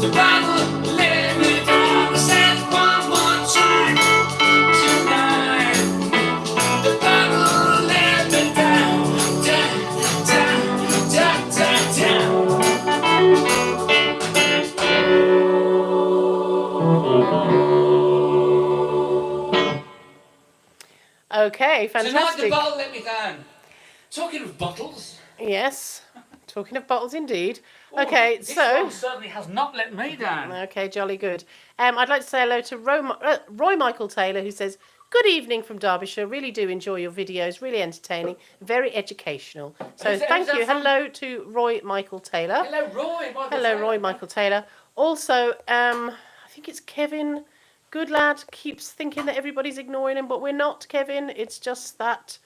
The battle let me down. Said one more time tonight. The battle let me down, down, down, down, down, down. Okay, Tonight the fantastic. bottle let me down. Talking of bottles. Yes, talking of bottles indeed. Oh, Okay, this so... one certainly has not let me down. Okay, jolly good. I'd like to say hello to Roy Michael Taylor, who says, "Good evening from Derbyshire. Really do enjoy your videos. Really entertaining. Very educational." So Who's that- thank who's you. that from? Hello to Roy Michael Taylor. Hello, Roy. Michael Hello, Taylor. Roy Michael Taylor. Also, I think it's Kevin Good Lad keeps thinking that everybody's ignoring him, but we're not, Kevin. It's just that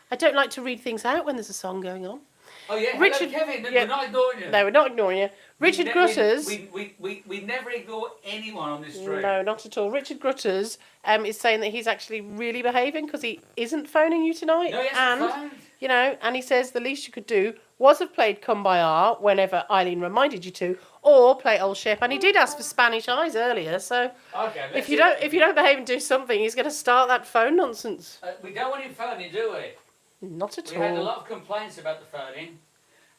I don't like to read things out when there's a song going on. Oh yeah, Richard- hello, Kevin. yeah. We're not ignoring you. No, we're not ignoring you. Richard Grutters. We never ignore anyone on this stream. No, not at all. Richard Grutters is saying that he's actually really behaving because he isn't phoning you tonight. No, he hasn't phoned. You know, and he says the least you could do was have played Come By R whenever Eileen reminded you to, or play Old Ship. And he did ask for Spanish Eyes earlier, so Okay. if you don't behave and do something, he's going to start that phone nonsense. We don't want him phoning, do we? Not at We had a all. lot of complaints about the phoning.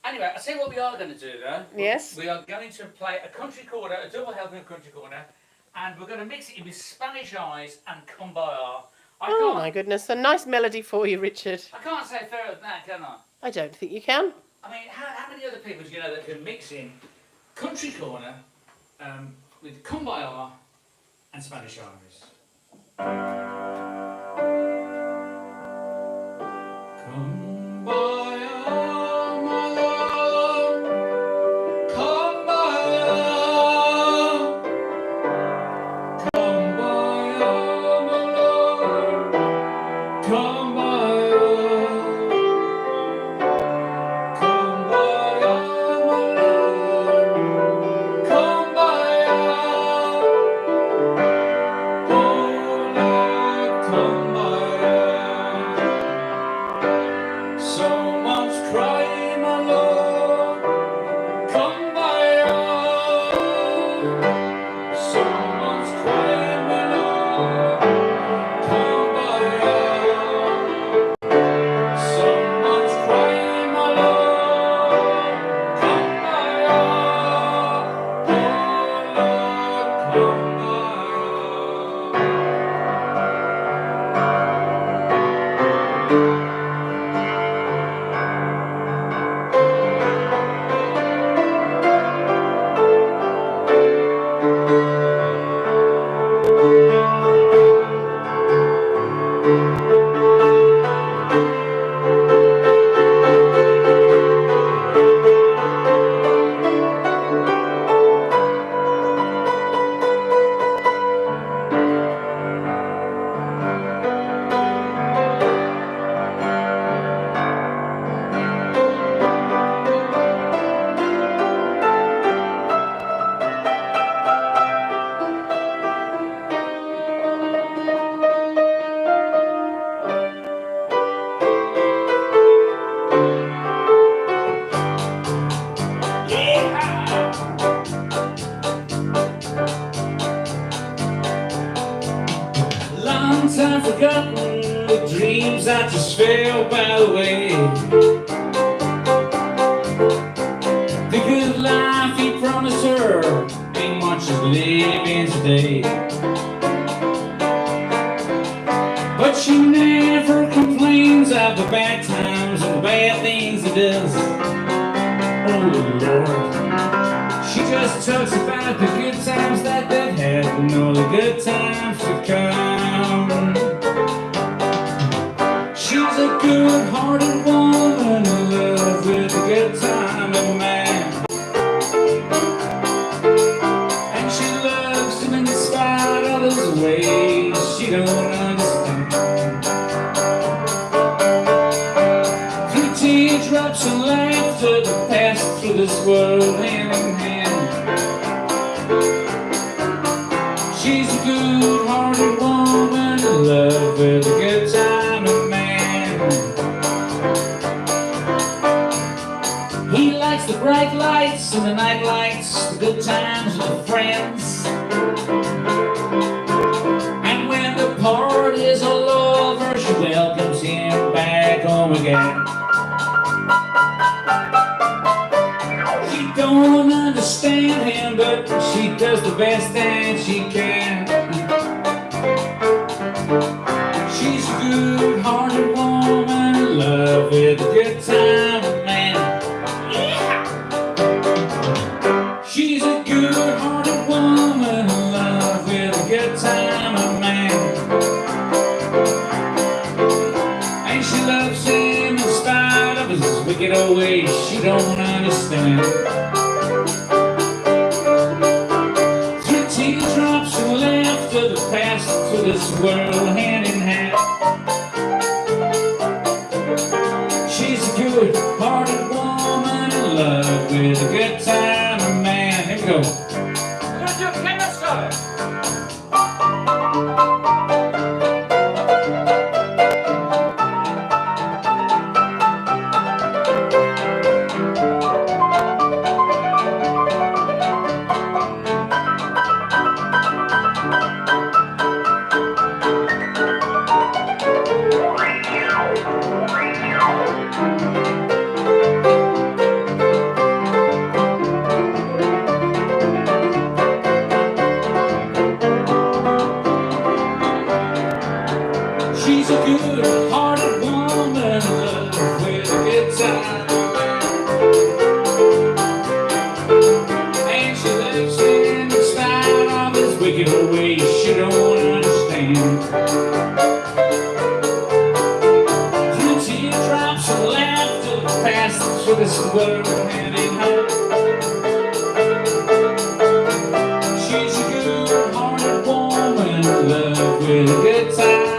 Anyway, I'll tell you what we are going to do though. Yes. We are going to play a country corner, a double helping country corner, and we're going to mix it in with Spanish Eyes and Come By R. Oh my goodness, a nice melody for you, Richard. I can't say fairer than that, can I? I don't think you can. I mean, how many other people do you know that can mix in country corner with Come By R and Spanish Eyes? Come by, oh my love. Come by, oh. Come by, oh my love. Come by, oh. Come by, oh my love. Come by, oh. Oh Lord, come by, oh. Someone's crying, my Lord. Come by, oh. Someone's crying, my Lord. Come by, oh. Someone's crying, my Lord. Come by, oh. Oh Lord, come by, long time forgotten, the dreams that just fell by the way. The good life he promised her ain't what she's living today. But she never complains of the bad times and the bad things he does. Oh Lord. She just talks about the good times that they've had and all the good times to come. She's a good-hearted woman in love with a good time of man. And she loves him in spite of his ways she don't understand. Through teardrops and laughter that pass through this world hand in hand. She's a good-hearted woman in love with a good time of man. He likes the bright lights and the night lights, the good times with friends. And when the party's all over, she welcomes him back home again. She don't understand him, but she does the best that she can. She's a good-hearted woman in love with a good time man. Yeah! She's a good-hearted woman in love with a good time man. And she loves him in spite of his wicked old ways she don't understand. Through teardrops and laughter that pass through this world hand in hand. She's a good-hearted woman in love with a good time man. Here we go. We're gonna do a piano solo. She's a good-hearted woman in love with a good time. And she loves him in spite of his wicked old ways she don't understand. Through teardrops and laughter that pass through this world hand in hand. She's a good-hearted woman in love with a good time.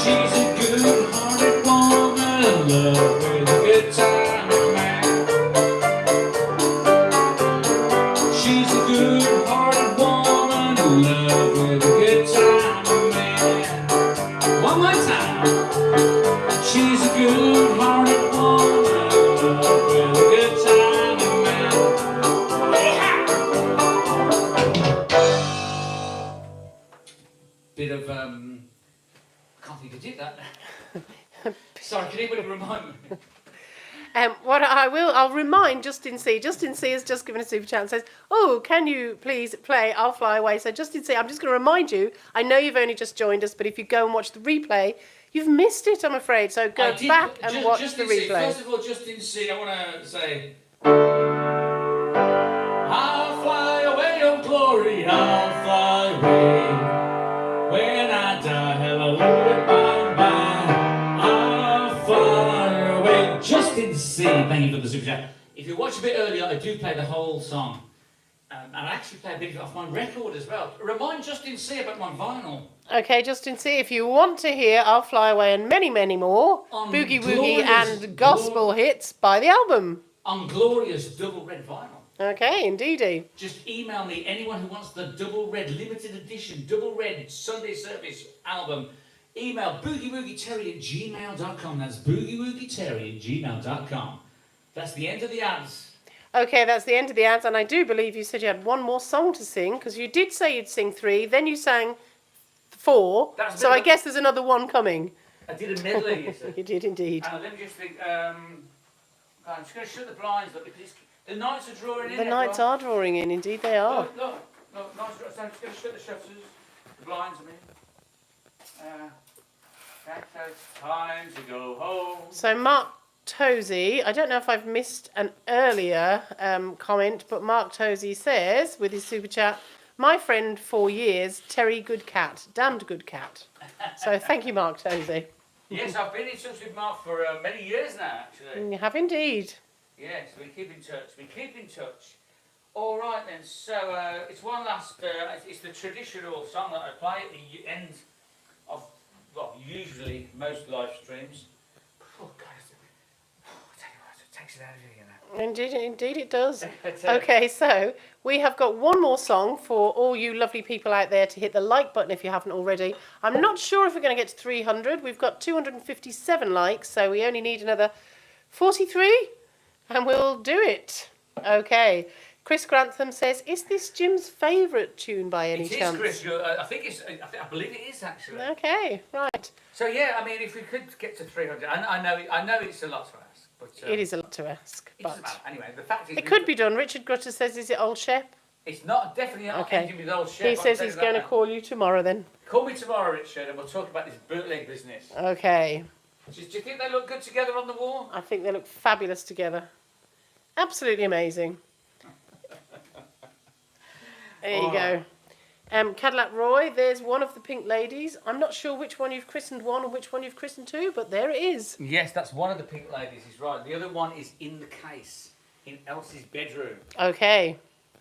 She's a good-hearted woman in love with a good time man. She's a good-hearted woman in love with a good time man. One more time. She's a good-hearted woman in love with a good time man. Bit of I can't think I did that. Sorry, can anybody remind me? I'll remind Justin C. Justin C has just given a super chat and says, "Oh, can you please play I'll Fly Away?" So Justin C, I'm just going to remind you, I know you've only just joined us, but if you go and watch the replay, you've missed it, I'm afraid. So go back and watch the replay. First of all, Justin C, I want to say, I'll fly away, oh glory, I'll fly away. When I die, hallelujah, bye-bye. I'll fly away. Justin C, thank you for the super chat. If you watch a bit earlier, I do play the whole song. And I actually play a bit of it off my record as well. Remind Justin C about my vinyl. Okay, Justin C, if you want to hear I'll Fly Away and many, many more On boogie woogie glorious and gospel hits, buy the album. On glorious double red vinyl. Okay, indeedy. Just email me, anyone who wants the double red limited edition, double red Sunday service album. Email boogiewoogie@gmail.com. That's boogiewoogie@gmail.com. That's the end of the ads. Okay, that's the end of the ads, and I do believe you said you had one more song to sing, because you did say you'd sing 3, then you sang 4, so I guess there's another one coming. I did a medley, you said. You did indeed. Let me just think, I'm just going to shut the blinds up because the nights are drawing in. The nights are drawing in, indeed they are. Look, nights are, so I'm just going to shut the shutters, the blinds, I mean. So it's time to go home. So Mark Tozy, I don't know if I've missed an earlier comment, but Mark Tozy says, with his super chat, my friend 4 years, Terry good cat, damned good cat. So thank you, Mark Tozy. Yes, I've been in touch with Mark for many years now, actually. You have indeed. Yes, we keep in touch. All right then, so it's one last, it's the traditional song that I play at the end of, well, usually most live streams. Oh, God, I'll tell you what, it takes it out of you, you know. Indeed it does. Okay, so we have got one more song for all you lovely people out there to hit the like button if you haven't already. I'm not sure if we're going to get to 300. We've got 257 likes, so we only need another 43. and we'll do it. Okay. Chris Grantham says, "Is this Jim's favourite tune by any It is, chance?" Chris. I believe it is actually. Okay, right. So yeah, I mean, if we could get to 300, I know it's a lot to ask, but It is a lot to ask, it doesn't but matter. Anyway, the fact is, it could be done. Richard Grutter says, "Is it Old Shep?" It's not definitely not Okay. ending with old Chef. He I'll says tell he's you going to that now. call you tomorrow then. Call me tomorrow, Richard, and we'll talk about this bootleg business. Okay. Do you think they look good together on the wall? I think they look fabulous together. Absolutely amazing. There you go. Cadillac Roy, there's one of the pink ladies. I'm not sure which one you've christened one and which one you've christened two, but there it is. Yes, that's one of the pink ladies. He's right. The other one is in the case in Elsie's bedroom. Okay.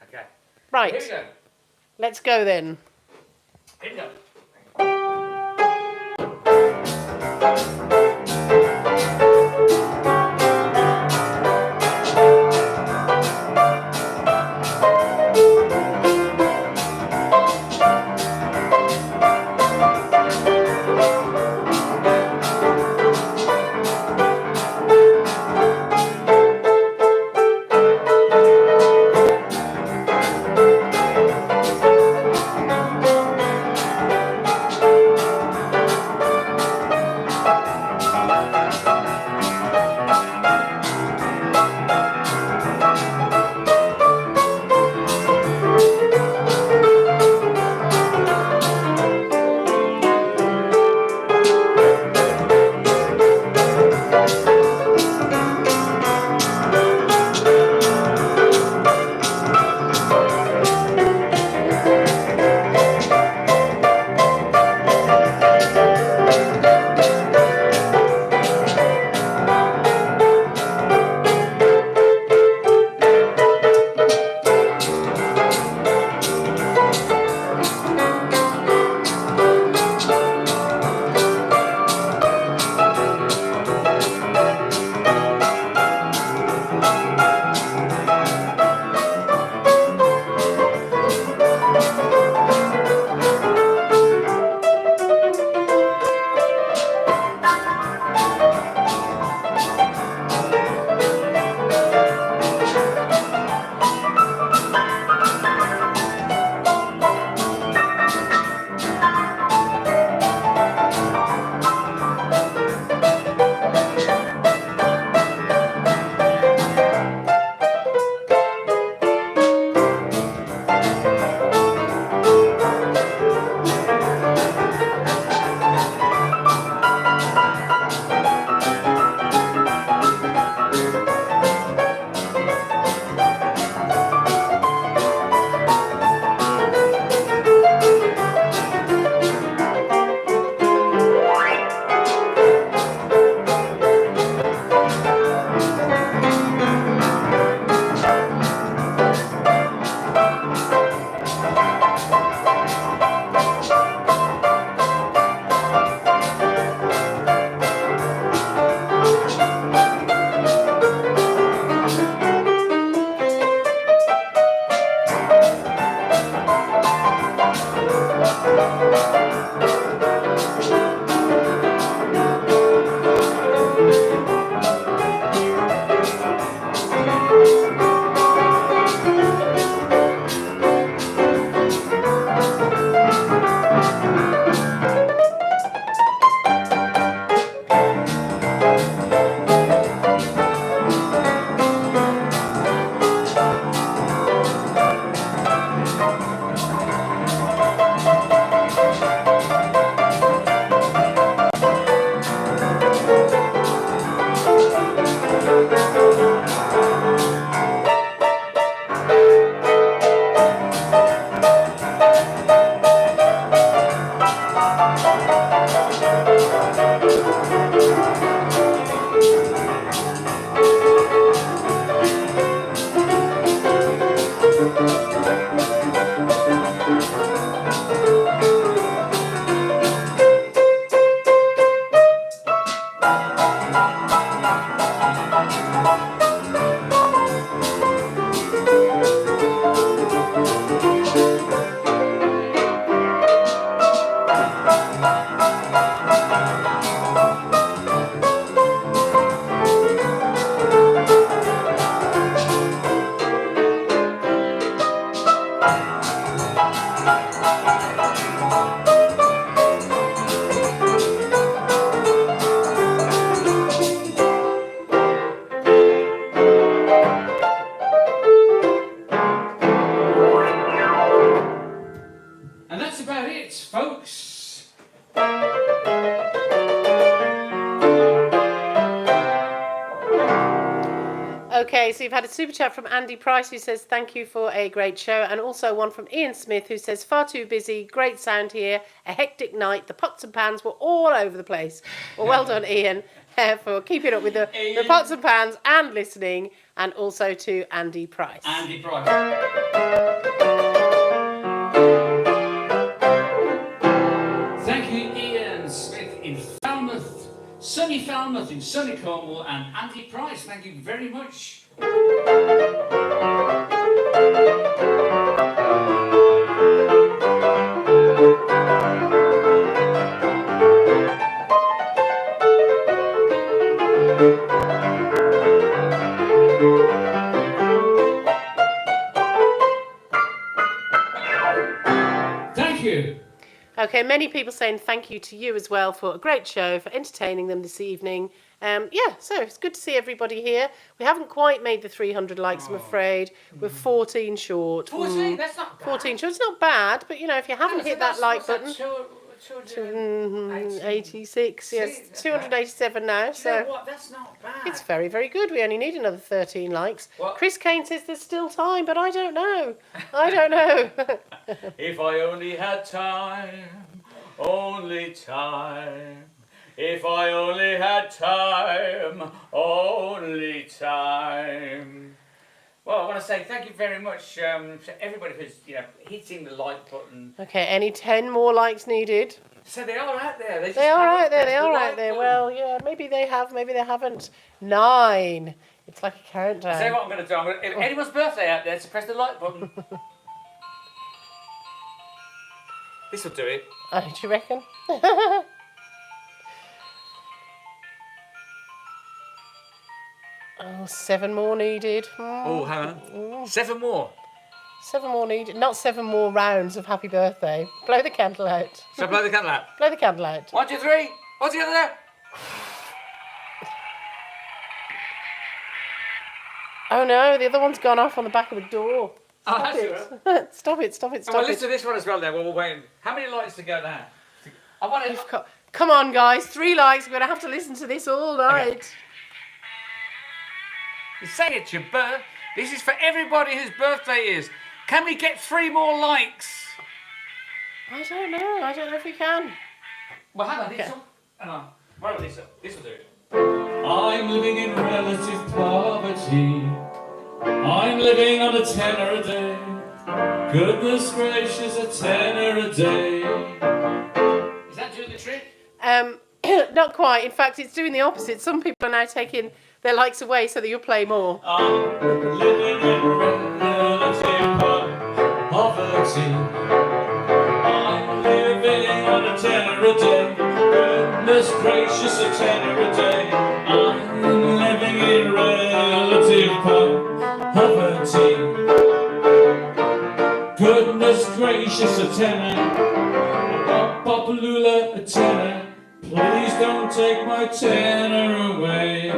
Okay. Right. Here we go. Let's go then. Here we go. Okay, so you've had a super chat from Andy Price who says thank you for a great show, and also one from Ian Smith who says far too busy, great sound here, a hectic night, the pots and pans were all over the place. Well, well done, Ian, for keeping up with the pots and pans and listening, and also to Andy Price. Andy Price. Thank you, Ian Smith in Falmouth, sunny Falmouth in sunny Cornwall, and Andy Price. Thank you very much. Thank you. Okay, many people saying thank you to you as well for a great show, for entertaining them this evening. Yeah, so it's good to see everybody here. We haven't quite made the 300 likes, I'm afraid. We're 14 short. 14? That's not bad. 14 short. It's not bad, but you know, if you haven't hit that like button, 286, yes, 287 now. So you know what? That's not bad. it's very, very good. We only need another 13 likes. What? Chris Kane says there's still time, but I don't know. I don't know. If I only had time, only time. If I only had time, only time. Well, I want to say thank you very much to everybody who's hitting the like button. Okay, any 10 more likes needed? So they are out there. They are out there. They are out there. Well, yeah, maybe they have, maybe they haven't. 9. It's like a countdown. I'll tell you what I'm going to do. If anyone's birthday out there, to press the like button. This will do it. Oh, do you reckon? Oh, 7 more needed. Oh, hang on. 7 more. 7 more needed. Not 7 more rounds of happy birthday. Blow the candle out. So blow the candle out. Blow the candle out. 1, 2, 3. All together there. Oh no, the other one's gone off on the back of the door. Oh, that's it. Stop it, stop it, stop Well, it. listen to this one as well then. Well, we're waiting. How many likes to go now? I want to... Come on, guys. 3 likes. We're going to have to listen to this all night. Okay. You say it's your birth. This is for everybody whose birthday is. Can we get 3 more likes? I don't know. I don't know if we can. Well, hang on. Hang on. Where will this up? This will do it. I'm living in relative poverty. I'm living on a tenner a day. Goodness gracious, a tenner a day. Is that doing the trick? Not quite. In fact, it's doing the opposite. Some people are now taking their likes away so that you'll play more. I'm living in relative poverty. I'm living on a tenner a day. Goodness gracious, a tenner a day. I'm living in relative poverty. Goodness gracious, a tenner. Pop-a-lula, a tenner. Please don't take my tenner away.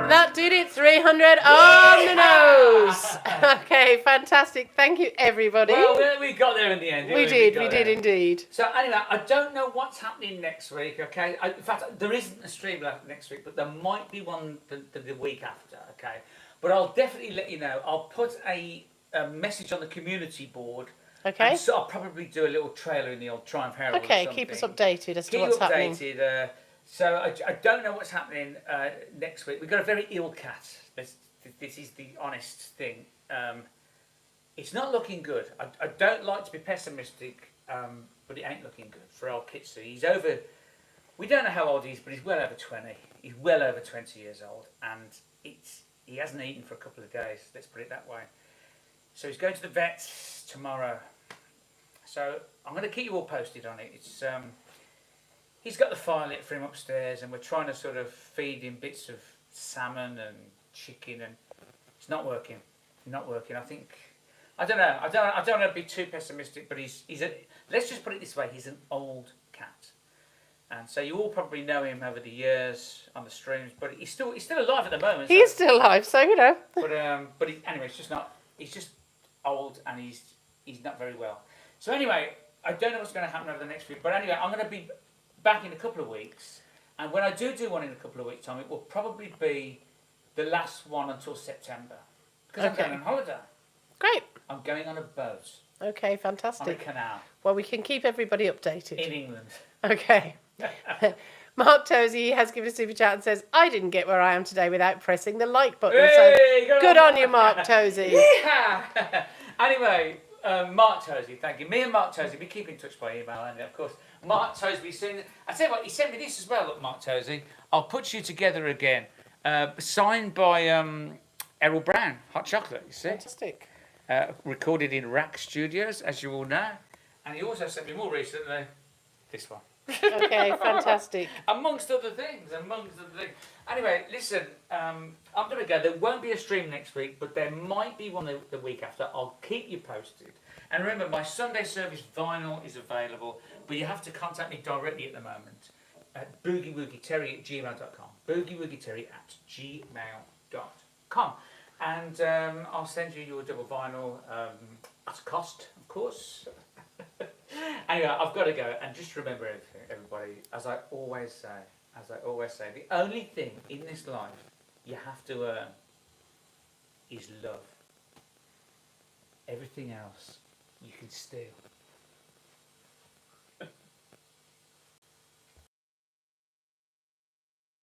That did it. 300 on the nose. Okay, fantastic. Thank you, everybody. Well, we got there in the end. we did indeed. So anyway, I don't know what's happening next week, okay? In fact, there isn't a stream next week, but there might be one the week after, okay? But I'll definitely let you know. I'll put a message on the community board. Okay. And so I'll probably do a little trailer in the old Triumph Herald. Okay, or something. keep us updated as to Keep what's you happening. updated. So I don't know what's happening next week. We've got a very ill cat. This is the honest thing. It's not looking good. I don't like to be pessimistic, but it ain't looking good for old Kitsu. He's over... We don't know how old he is, but he's well over 20. He's well over 20 years old. And he hasn't eaten for a couple of days, let's put it that way. So he's going to the vet tomorrow. So I'm going to keep you all posted on it. It's he's got the fire lit for him upstairs, and we're trying to sort of feed him bits of salmon and chicken, and it's not working. Not working. I think I don't know. I don't want to be too pessimistic, but he's let's just put it this way: he's an old cat, and so you all probably know him over the years on the streams. But he's still alive at the moment. He is still alive, so you know. But anyway, it's just not. He's just old, and he's not very well. So anyway, I don't know what's going to happen over the next week. But anyway, I'm going to be back in a couple of weeks, And when I do one in a couple of weeks' time, it will probably be the last one until September. Because I'm Okay. going on holiday. Great. I'm going on a boat. Okay, On a fantastic. canal. Well, we can keep everybody updated. In England. Okay. Mark Tozy has given a super chat and says, I didn't get where I am today without pressing the like button. Hey, So good on you, Mark Tozy. Yeah. Anyway, Mark Tozy, thank you. Me and Mark Tozy, we keep in touch by email, and of course, Mark Tozy, I tell you what, he sent me this as well. Look, Mark Tozy, I'll put you together again. Signed by Errol Brown, Hot Chocolate. You see, Fantastic. recorded in Rack Studios, as you all know, and he also sent me more recently this one. Okay, fantastic. Amongst other things. Anyway, listen, I'm going to go. There won't be a stream next week, but there might be one the week after. I'll keep you posted. And remember, my Sunday service vinyl is available, but you have to contact me directly at the moment at boogiewoogieterry@gmail.com. boogiewoogieterry@gmail.com. And I'll send you your double vinyl at a cost, of course. Anyway, I've got to go, and just remember everything, everybody, as I always say, the only thing in this life you have to earn is love. Everything else you can steal.